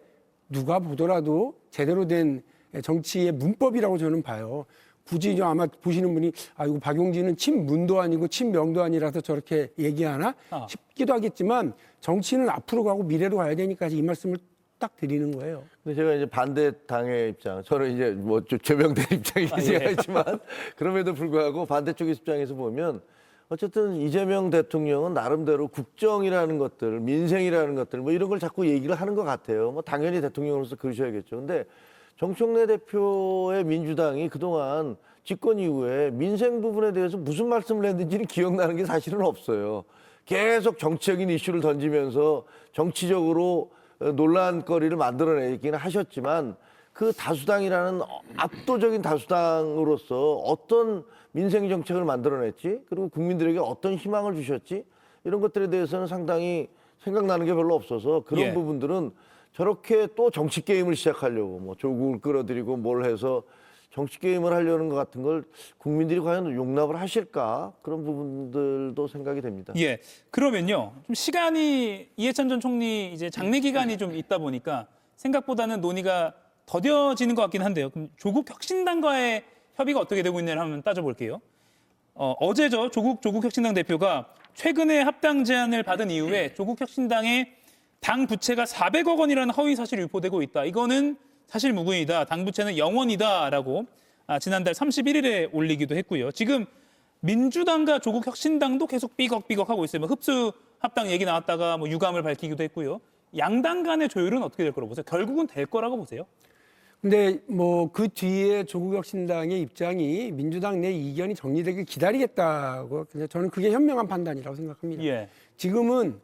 Speaker 15: 누가 보더라도 제대로 된 정치의 문법이라고 저는 봐요. 굳이 아마 보시는 분이 이거 박용진은 친문도 아니고 친명도 아니라서 저렇게 얘기하나 싶기도 하겠지만 정치는 앞으로 가고 미래로 가야 되니까 이 말씀을 딱 드리는 거예요.
Speaker 16: 근데 제가 이제 반대 당의 입장, 저는 이제 뭐 좀 제명된 입장이긴 하지만 그럼에도 불구하고 반대쪽 입장에서 보면 어쨌든 이재명 대통령은 나름대로 국정이라는 것들, 민생이라는 것들 뭐 이런 걸 자꾸 얘기를 하는 것 같아요. 뭐 당연히 대통령으로서 그러셔야겠죠. 근데 정청래 대표의 민주당이 그동안 집권 이후에 민생 부분에 대해서 무슨 말씀을 했는지는 기억나는 게 사실은 없어요. 계속 정치적인 이슈를 던지면서 정치적으로 논란거리를 만들어내긴 하셨지만 그 다수당이라는 압도적인 다수당으로서 어떤 민생 정책을 만들어냈지? 그리고 국민들에게 어떤 희망을 주셨지? 이런 것들에 대해서는 상당히 생각나는 게 별로 없어서 그런
Speaker 1: 예.
Speaker 16: 부분들은 저렇게 또 정치 게임을 시작하려고 뭐 조국을 끌어들이고 뭘 해서 정치 게임을 하려는 것 같은 걸 국민들이 과연 용납을 하실까? 그런 부분들도 생각이 됩니다.
Speaker 1: 예. 그러면요. 좀 시간이 이해찬 전 총리 이제 장례 기간이 좀 있다 보니까 생각보다는 논의가 더뎌지는 것 같긴 한데요. 그럼 조국 혁신당과의 협의가 어떻게 되고 있냐를 한번 따져볼게요. 어제죠. 조국 혁신당 대표가 최근에 합당 제안을 받은 이후에 조국 혁신당의 당 부채가 400억 원이라는 허위 사실이 유포되고 있다. 이거는 사실 무근이다. 당 부채는 0원이다라고 지난달 31일에 올리기도 했고요. 지금 민주당과 조국 혁신당도 계속 삐걱삐걱하고 있어요. 뭐 흡수 합당 얘기 나왔다가 뭐 유감을 밝히기도 했고요. 양당 간의 조율은 어떻게 될 거라고 보세요? 결국은 될 거라고 보세요?
Speaker 15: 근데 뭐 그 뒤에 조국 혁신당의 입장이 민주당 내 이견이 정리되길 기다리겠다고 저는 그게 현명한 판단이라고 생각합니다.
Speaker 1: 예.
Speaker 15: 지금은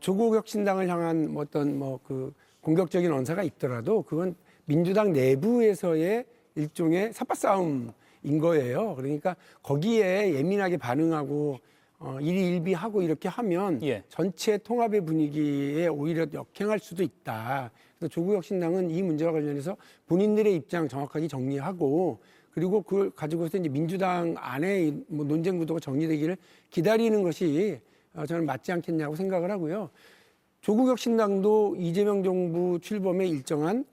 Speaker 15: 조국 혁신당을 향한 어떤 그 공격적인 언사가 있더라도 그건 민주당 내부에서의 일종의 삿바싸움인 거예요. 그러니까 거기에 예민하게 반응하고 일희일비하고 이렇게 하면
Speaker 1: 예.
Speaker 15: 전체 통합의 분위기에 오히려 역행할 수도 있다. 그래서 조국 혁신당은 이 문제와 관련해서 본인들의 입장 정확하게 정리하고 그리고 그걸 가지고서 이제 민주당 안에 뭐 논쟁 구도가 정리되기를 기다리는 것이 저는 맞지 않겠냐고 생각을 하고요. 조국 혁신당도 이재명 정부 출범에 일정한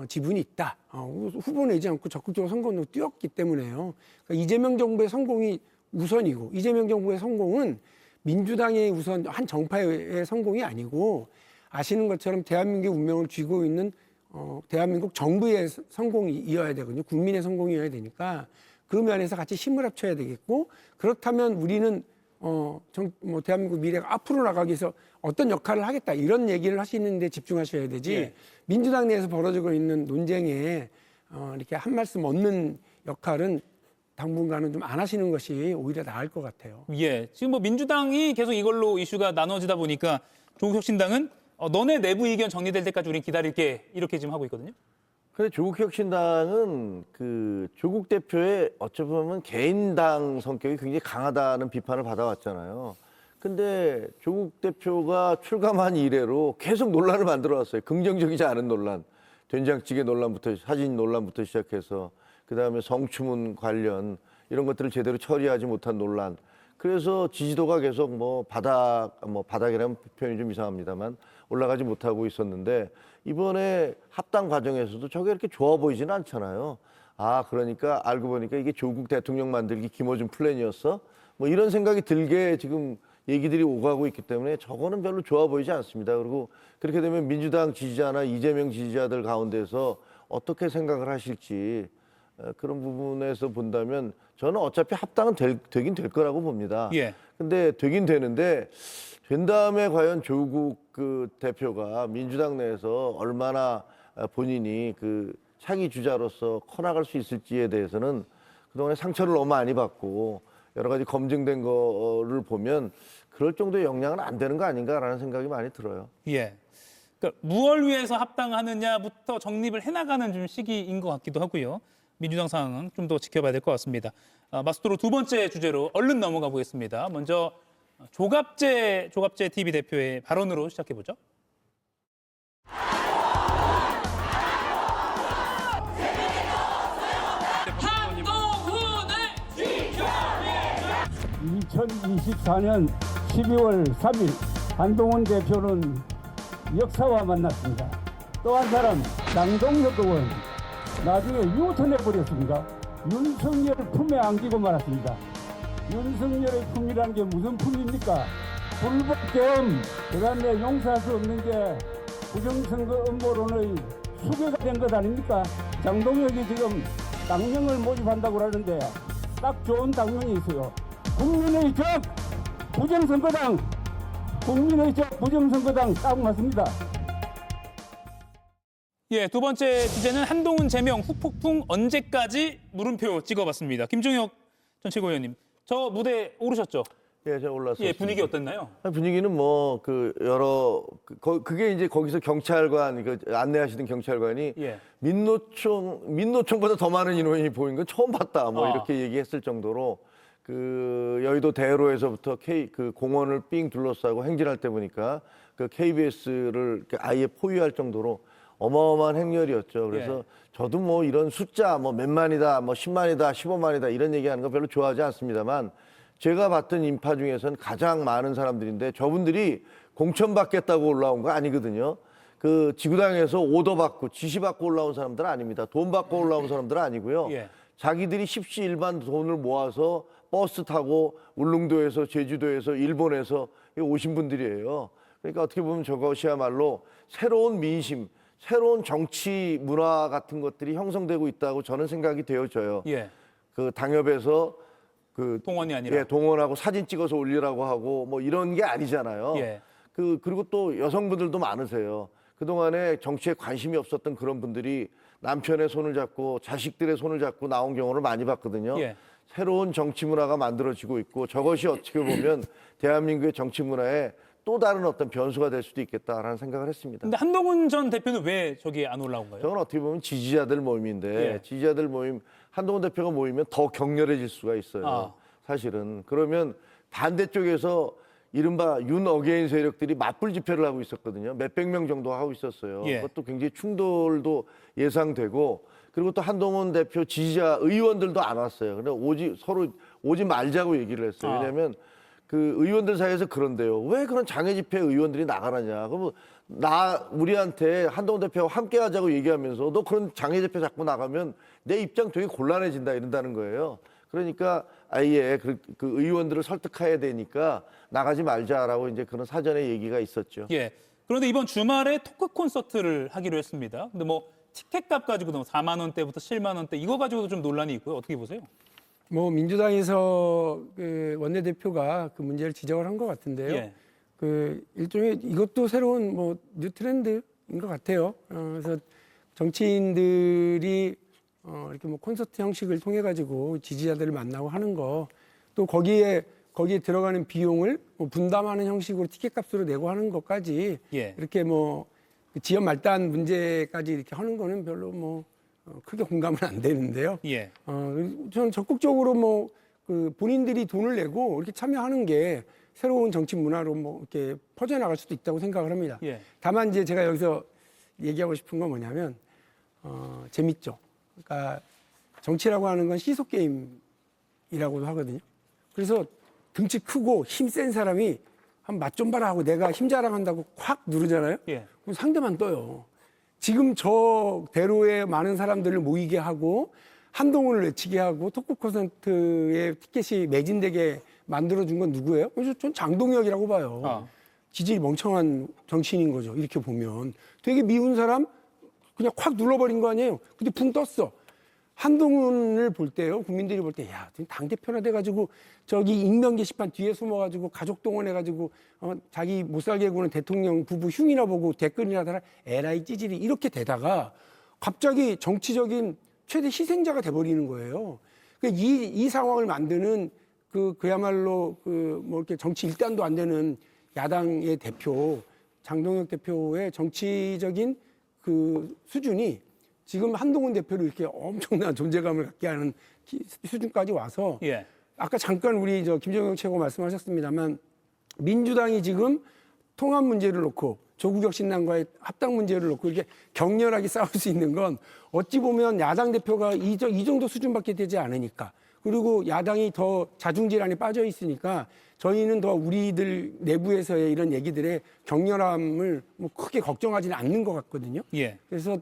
Speaker 15: 지분이 있다. 후보 내지 않고 적극적으로 선거운동 뛰었기 때문에요. 그러니까 이재명 정부의 성공이 우선이고 이재명 정부의 성공은 민주당의 우선 한 정파의 성공이 아니고 아시는 것처럼 대한민국의 운명을 쥐고 있는 대한민국 정부의 성공이어야 되거든요. 국민의 성공이어야 되니까 그 면에서 같이 힘을 합쳐야 되겠고 그렇다면 우리는 대한민국 미래가 앞으로 나가기 위해서 어떤 역할을 하겠다 이런 얘기를 하시는 데 집중하셔야 되지
Speaker 1: 예.
Speaker 15: 민주당 내에서 벌어지고 있는 논쟁에 이렇게 한 말씀 얻는 역할은 당분간은 좀 안 하시는 것이 오히려 나을 것 같아요.
Speaker 1: 예. 지금 뭐 민주당이 계속 이걸로 이슈가 나눠지다 보니까 조국 혁신당은 너네 내부 의견 정리될 때까지 우린 기다릴게 이렇게 지금 하고 있거든요.
Speaker 16: 근데 조국 혁신당은 그 조국 대표의 어찌 보면 개인당 성격이 굉장히 강하다는 비판을 받아왔잖아요. 근데 조국 대표가 출감한 이래로 계속 논란을 만들어 왔어요. 긍정적이지 않은 논란. 된장찌개 논란부터 사진 논란부터 시작해서 그다음에 성추문 관련 이런 것들을 제대로 처리하지 못한 논란. 그래서 지지도가 계속 바닥이라는 표현이 좀 이상합니다만 올라가지 못하고 있었는데 이번에 합당 과정에서도 저게 이렇게 좋아 보이지는 않잖아요. 그러니까 알고 보니까 이게 조국 대통령 만들기 김어준 플랜이었어? 뭐 이런 생각이 들게 지금 얘기들이 오가고 있기 때문에 저거는 별로 좋아 보이지 않습니다. 그리고 그렇게 되면 민주당 지지자나 이재명 지지자들 가운데서 어떻게 생각을 하실지 그런 부분에서 본다면 저는 어차피 합당은 되긴 될 거라고 봅니다.
Speaker 1: 예.
Speaker 16: 근데 되긴 되는데 된 다음에 과연 조국 그 대표가 민주당 내에서 얼마나 본인이 그 차기 주자로서 커나갈 수 있을지에 대해서는 그동안에 상처를 너무 많이 받고 여러 가지 검증된 거를 보면 그럴 정도의 역량은 안 되는 거 아닌가라는 생각이 많이 들어요.
Speaker 1: 예. 그러니까 무엇을 위해서 합당하느냐부터 정립을 해나가는 좀 시기인 것 같기도 하고요. 민주당 상황은 좀 더 지켜봐야 될 것 같습니다. 마스터로 두 번째 주제로 얼른 넘어가 보겠습니다. 먼저 조갑재 TV 대표의 발언으로 시작해 보죠.
Speaker 17: 한동훈을 지켜내! 2024년 12월 3일 한동훈 대표는 역사와 만났습니다. 또 한 사람 장동혁 의원 나중에 유턴해버렸습니다. 윤석열을 품에 안기고 말았습니다. 윤석열의 품이라는 게 무슨 품입니까? 불법계엄, 그다음에 용서할 수 없는 게 부정선거 음모론의 수괴가 된 것 아닙니까? 장동혁이 지금 당명을 모집한다고 하는데 딱 좋은 당명이 있어요. 국민의 적 부정선거당, 국민의 적 부정선거당 딱 맞습니다.
Speaker 1: 예, 두 번째 주제는 한동훈 제명 후폭풍 언제까지 물음표 찍어봤습니다. 김종혁 전 최고위원님, 저 무대 오르셨죠?
Speaker 16: 예, 제가 올랐었어요.
Speaker 1: 예, 분위기 어땠나요?
Speaker 16: 분위기는 뭐 그 여러 그게 이제 거기서 경찰관 그 안내하시던 경찰관이
Speaker 1: 예.
Speaker 16: 민노총보다 더 많은 인원이 보인 건 처음 봤다. 뭐 이렇게 얘기했을 정도로 그 여의도 대로에서부터 그 공원을 삥 둘러싸고 행진할 때 보니까 그 KBS를 아예 포위할 정도로 어마어마한 행렬이었죠. 그래서
Speaker 1: 예.
Speaker 16: 저도 뭐 이런 숫자 뭐 몇 만이다, 뭐 10만이다, 15만이다 이런 얘기하는 거 별로 좋아하지 않습니다만 제가 봤던 인파 중에서는 가장 많은 사람들인데 저분들이 공천 받겠다고 올라온 거 아니거든요. 그 지구당에서 오더 받고 지시 받고 올라온 사람들 아닙니다. 돈 받고 올라온 사람들 아니고요.
Speaker 1: 예.
Speaker 16: 자기들이 십시일반 돈을 모아서 버스 타고 울릉도에서 제주도에서 일본에서 오신 분들이에요. 그러니까 어떻게 보면 저것이야말로 새로운 민심, 새로운 정치 문화 같은 것들이 형성되고 있다고 저는 생각이 되어져요.
Speaker 1: 예.
Speaker 16: 그 당협에서
Speaker 1: 동원이 아니라.
Speaker 16: 예, 동원하고 사진 찍어서 올리라고 하고 뭐 이런 게 아니잖아요.
Speaker 1: 예.
Speaker 16: 그리고 또 여성분들도 많으세요. 그동안에 정치에 관심이 없었던 그런 분들이 남편의 손을 잡고 자식들의 손을 잡고 나온 경우를 많이 봤거든요.
Speaker 1: 예.
Speaker 16: 새로운 정치 문화가 만들어지고 있고 저것이 어떻게 보면 대한민국의 정치 문화에 또 다른 어떤 변수가 될 수도 있겠다라는 생각을 했습니다.
Speaker 1: 근데 한동훈 전 대표는 왜 저기 안 올라온 거예요?
Speaker 16: 저는 어떻게 보면 지지자들 모임인데
Speaker 1: 예.
Speaker 16: 지지자들 모임 한동훈 대표가 모이면 더 격렬해질 수가 있어요.
Speaker 1: 아.
Speaker 16: 사실은 그러면 반대쪽에서 이른바 윤 어게인 세력들이 맞불 집회를 하고 있었거든요. 몇백 명 정도 하고 있었어요.
Speaker 1: 예.
Speaker 16: 그것도 굉장히 충돌도 예상되고 그리고 또 한동훈 대표 지지자 의원들도 안 왔어요. 근데 서로 오지 말자고 얘기를 했어요. 왜냐하면 그 의원들 사이에서 그런데요. 왜 그런 장애 집회 의원들이 나가느냐. 그러면 우리한테 한동훈 대표와 함께 하자고 얘기하면서 너 그런 장애 집회 자꾸 나가면 내 입장 되게 곤란해진다 이런다는 거예요. 그러니까 아예 그 의원들을 설득해야 되니까 나가지 말자라고 이제 그런 사전에 얘기가 있었죠.
Speaker 1: 예. 그런데 이번 주말에 토크 콘서트를 하기로 했습니다. 근데 뭐 티켓값 가지고도 4만 원대부터 7만 원대 이거 가지고도 좀 논란이 있고요. 어떻게 보세요?
Speaker 15: 뭐 민주당에서 그 원내대표가 그 문제를 지적을 한 것 같은데요.
Speaker 1: 예.
Speaker 15: 그 일종의 이것도 새로운 뭐 뉴 트렌드인 것 같아요. 그래서 정치인들이 이렇게 뭐 콘서트 형식을 통해 가지고 지지자들을 만나고 하는 거, 또 거기에 들어가는 비용을 뭐 분담하는 형식으로 티켓값으로 내고 하는 것까지
Speaker 1: 예.
Speaker 15: 이렇게 뭐 지연 말단 문제까지 이렇게 하는 거는 별로 뭐 크게 공감은 안 되는데요.
Speaker 1: 예.
Speaker 15: 저는 적극적으로 뭐 그 본인들이 돈을 내고 이렇게 참여하는 게 새로운 정치 문화로 뭐 이렇게 퍼져나갈 수도 있다고 생각을 합니다.
Speaker 1: 예.
Speaker 15: 다만 이제 제가 여기서 얘기하고 싶은 건 뭐냐면 재밌죠. 그러니까 정치라고 하는 건 시소 게임이라고도 하거든요. 그래서 등치 크고 힘센 사람이 한 맛 좀 봐라 하고 내가 힘 자랑한다고 확 누르잖아요.
Speaker 1: 예.
Speaker 15: 그럼 상대만 떠요. 지금 저 대로에 많은 사람들을 모이게 하고 한동훈을 외치게 하고 토크 콘서트의 티켓이 매진되게 만들어준 건 누구예요? 그래서 전 장동혁이라고 봐요. 지질이 멍청한 정치인인 거죠. 이렇게 보면. 되게 미운 사람 그냥 확 눌러버린 거 아니에요. 근데 붕 떴어. 한동훈을 볼 때요, 국민들이 볼 때, 야, 당대표나 돼가지고 저기 익명 게시판 뒤에 숨어가지고 가족 동원해가지고 자기 못 살게 구는 대통령 부부 흉이나 보고 댓글이나 달아 에라이 찌질이 이렇게 되다가 갑자기 정치적인 최대 희생자가 돼버리는 거예요. 그러니까 이 상황을 만드는 그야말로 뭐 이렇게 정치 일단도 안 되는 야당의 대표 장동혁 대표의 정치적인 그 수준이 지금 한동훈 대표를 이렇게 엄청난 존재감을 갖게 하는 수준까지 와서
Speaker 1: 예.
Speaker 15: 아까 잠깐 우리 김정영 최고 말씀하셨습니다만 민주당이 지금 통합 문제를 놓고 조국 혁신당과의 합당 문제를 놓고 이렇게 격렬하게 싸울 수 있는 건 어찌 보면 야당 대표가 이 정도 수준밖에 되지 않으니까 그리고 야당이 더 자중질환에 빠져 있으니까 저희는 더 우리들 내부에서의 이런 얘기들의 격렬함을 뭐 크게 걱정하지는 않는 것 같거든요.
Speaker 1: 예.
Speaker 15: 그래서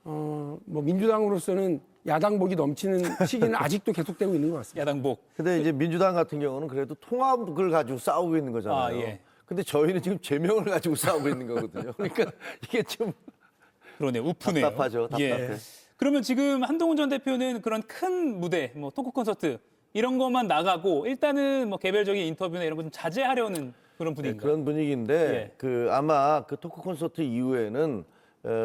Speaker 15: 뭐 민주당으로서는 야당복이 넘치는 시기는 아직도 계속되고 있는 것 같습니다.
Speaker 1: 야당복.
Speaker 16: 근데 이제 민주당 같은 경우는 그래도 통합을 가지고 싸우고 있는 거잖아요.
Speaker 1: 아, 예.
Speaker 16: 근데 저희는 지금 제명을 가지고 싸우고 있는 거거든요. 그러니까 이게 좀
Speaker 1: 그러네요. 우프네요.
Speaker 16: 답답하죠. 답답해.
Speaker 1: 예. 그러면 지금 한동훈 전 대표는 그런 큰 무대, 뭐 토크 콘서트 이런 것만 나가고 일단은 뭐 개별적인 인터뷰나 이런 거 좀 자제하려는 그런 분위기인가요?
Speaker 16: 그런 분위기인데 아마 그 토크 콘서트 이후에는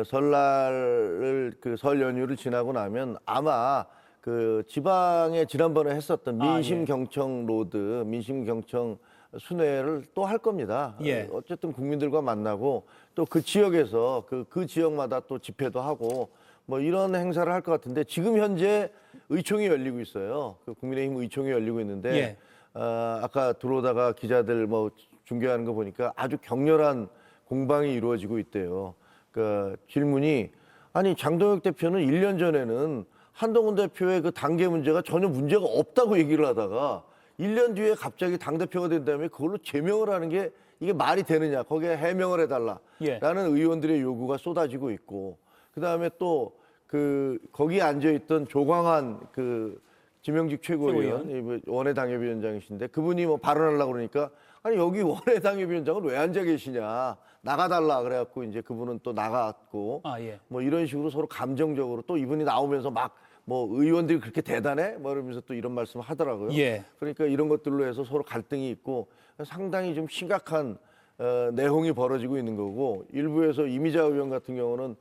Speaker 16: 설날을 설 연휴를 지나고 나면 아마 그 지방에 지난번에 했었던
Speaker 1: 아,
Speaker 16: 민심경청 로드, 민심경청 순회를 또 할 겁니다.
Speaker 1: 예.
Speaker 16: 어쨌든 국민들과 만나고 또 그 지역에서 그 지역마다 또 집회도 하고 뭐 이런 행사를 할 것 같은데 지금 현재 의총이 열리고 있어요. 그 국민의힘 의총이 열리고 있는데
Speaker 1: 예.
Speaker 16: 아까 들어오다가 기자들 뭐 중계하는 거 보니까 아주 격렬한 공방이 이루어지고 있대요. 그 질문이 아니 장동혁 대표는 1년 전에는 한동훈 대표의 그 단계 문제가 전혀 문제가 없다고 얘기를 하다가 1년 뒤에 갑자기 당대표가 된 다음에 그걸로 제명을 하는 게 이게 말이 되느냐. 거기에 해명을 해달라라는
Speaker 1: 예.
Speaker 16: 의원들의 요구가 쏟아지고 있고 그다음에 또 거기에 앉아있던 조광한 그 지명직 최고위원, 원외 당협위원장이신데 그분이 뭐 발언하려고 그러니까 아니 여기 원외 당협위원장은 왜 앉아 계시냐 나가달라 그래갖고 이제 그분은 또 나갔고 뭐 이런 식으로 서로 감정적으로 또 이분이 나오면서 막 뭐 의원들이 그렇게 대단해? 뭐 이러면서 또 이런 말씀을 하더라고요.
Speaker 1: 예.
Speaker 16: 그러니까 이런 것들로 해서 서로 갈등이 있고 상당히 좀 심각한 내홍이 벌어지고 있는 거고 일부에서 이미자 의원 같은 경우는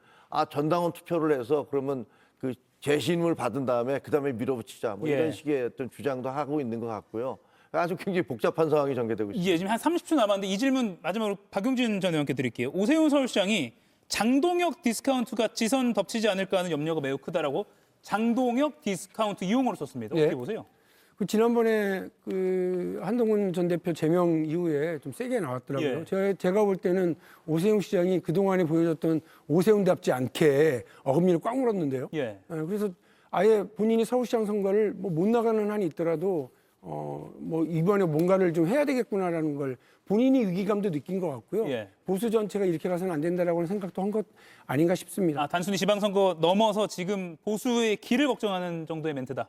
Speaker 16: 전당원 투표를 해서 그러면 그 재신임을 받은 다음에 그다음에 밀어붙이자 뭐 이런 식의 어떤 주장도 하고 있는 것 같고요. 아주 굉장히 복잡한 상황이 전개되고 있습니다.
Speaker 1: 예, 지금 한 30초 남았는데 이 질문 마지막으로 박용진 전 의원께 드릴게요. 오세훈 서울시장이 장동혁 디스카운트가 지선 덮치지 않을까 하는 염려가 매우 크다라고 장동혁 디스카운트 이용어를 썼습니다. 어떻게 보세요?
Speaker 15: 그 지난번에 그 한동훈 전 대표 제명 이후에 좀 세게 나왔더라고요. 제가 볼 때는 오세훈 시장이 그동안에 보여줬던 오세훈답지 않게 어금니를 꽉 물었는데요. 그래서 아예 본인이 서울시장 선거를 뭐 못 나가는 한이 있더라도 뭐 이번에 뭔가를 좀 해야 되겠구나라는 걸 본인이 위기감도 느낀 것 같고요. 보수 전체가 이렇게 가서는 안 된다라고 하는 생각도 한 것 아닌가 싶습니다.
Speaker 1: 단순히 지방선거 넘어서 지금 보수의 길을 걱정하는 정도의 멘트다.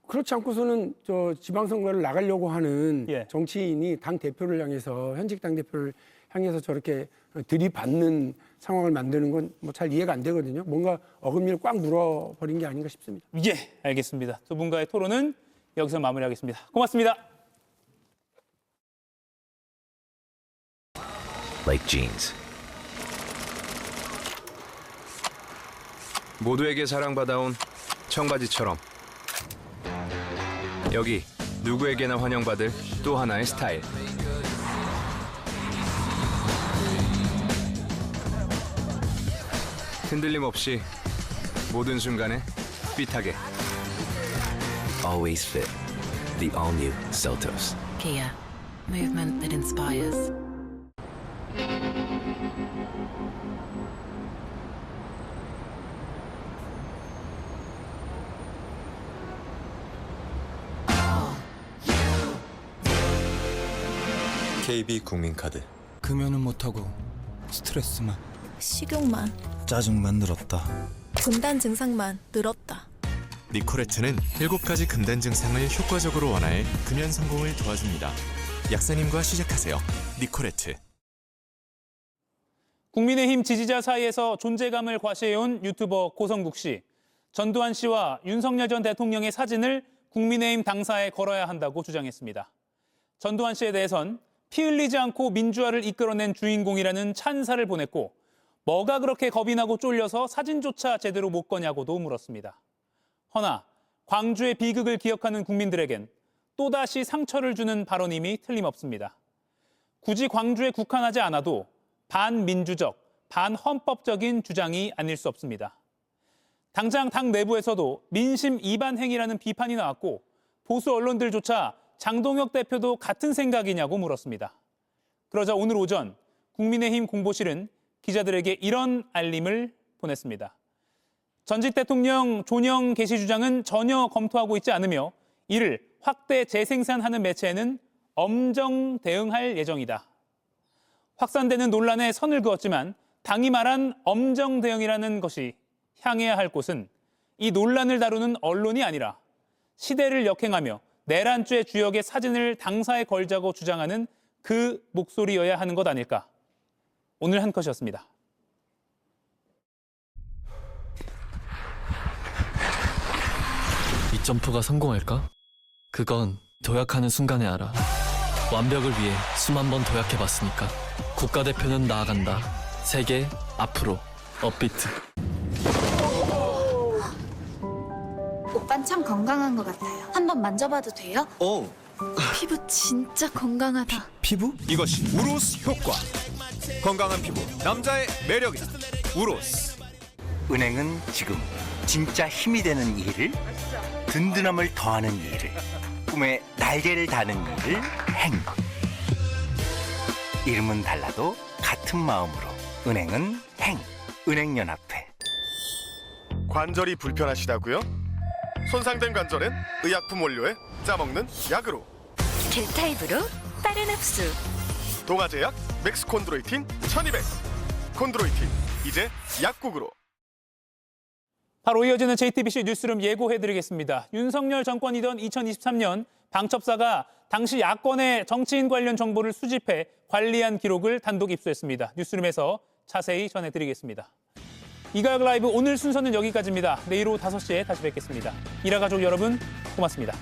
Speaker 15: 그렇지 않고서는 저 지방선거를 나가려고 하는 정치인이 당 대표를 향해서 현직 당 대표를 향해서 저렇게 들이받는 상황을 만드는 건 뭐 잘 이해가 안 되거든요. 뭔가 어금니를 꽉 물어버린 게 아닌가 싶습니다.
Speaker 1: 예, 알겠습니다. 두 분과의 토론은 여기서 마무리하겠습니다. 고맙습니다.
Speaker 18: Like jeans. 모두에게 사랑받아온 청바지처럼 여기 누구에게나 환영받을 또 하나의 스타일. 흔들림 없이 모든 순간에 핏하게. Always fit. The all-new Seltos.
Speaker 19: Kia. Movement that inspires.
Speaker 20: KB 국민카드. 금연은 못하고 스트레스만,
Speaker 21: 식욕만,
Speaker 20: 짜증만 늘었다.
Speaker 21: 금단 증상만 늘었다.
Speaker 20: 니코레트는 7가지 금단 증상을 효과적으로 완화해 금연 성공을 도와줍니다. 약사님과 시작하세요. 니코레트.
Speaker 1: 국민의힘 지지자 사이에서 존재감을 과시해온 유튜버 고성국 씨. 전두환 씨와 윤석열 전 대통령의 사진을 국민의힘 당사에 걸어야 한다고 주장했습니다. 전두환 씨에 대해선 피 흘리지 않고 민주화를 이끌어낸 주인공이라는 찬사를 보냈고 뭐가 그렇게 겁이 나고 쫄려서 사진조차 제대로 못 거냐고도 물었습니다. 허나 광주의 비극을 기억하는 국민들에겐 또다시 상처를 주는 발언임이 틀림없습니다. 굳이 광주에 국한하지 않아도 반민주적, 반헌법적인 주장이 아닐 수 없습니다. 당장 당 내부에서도 민심 이반 행위라는 비판이 나왔고 보수 언론들조차 장동혁 대표도 같은 생각이냐고 물었습니다. 그러자 오늘 오전 국민의힘 공보실은 기자들에게 이런 알림을 보냈습니다. 전직 대통령 존영 게시 주장은 전혀 검토하고 있지 않으며 이를 확대 재생산하는 매체에는 엄정 대응할 예정이다. 확산되는 논란에 선을 그었지만 당이 말한 엄정 대응이라는 것이 향해야 할 곳은 이 논란을 다루는 언론이 아니라 시대를 역행하며 내란죄 주역의 사진을 당사에 걸자고 주장하는 그 목소리여야 하는 것 아닐까. 오늘 한 컷이었습니다.
Speaker 22: 이 점프가 성공할까? 그건 도약하는 순간에 알아. 완벽을 위해 수만 번 도약해봤으니까. 국가대표는 나아간다. 세계 앞으로. 업비트.
Speaker 2: 오빤 참 건강한 것 같아요. 한번 만져봐도 돼요? 피부 진짜 건강하다.
Speaker 18: 피부? 이것이 우로스 효과. 건강한 피부, 남자의 매력이다. 우로스.
Speaker 5: 은행은 지금 진짜 힘이 되는 일을, 든든함을 더하는 일을, 꿈에 날개를 다는 일을 행. 이름은 달라도 같은 마음으로 은행은 행. 은행연합회.
Speaker 23: 관절이 불편하시다고요? 손상된 관절엔 의약품 원료에 짜먹는 약으로.
Speaker 2: 겔타입으로 빠른 흡수.
Speaker 23: 동아제약 맥스콘드로이틴 1200. 콘드로이틴 이제 약국으로.
Speaker 1: 바로 이어지는 JTBC 뉴스룸 예고해드리겠습니다. 윤석열 정권이던 2023년 방첩사가 당시 야권의 정치인 관련 정보를 수집해 관리한 기록을 단독 입수했습니다. 뉴스룸에서 자세히 전해드리겠습니다. 이가역 라이브 오늘 순서는 여기까지입니다. 내일 오후 5시에 다시 뵙겠습니다. 일화가족 여러분 고맙습니다.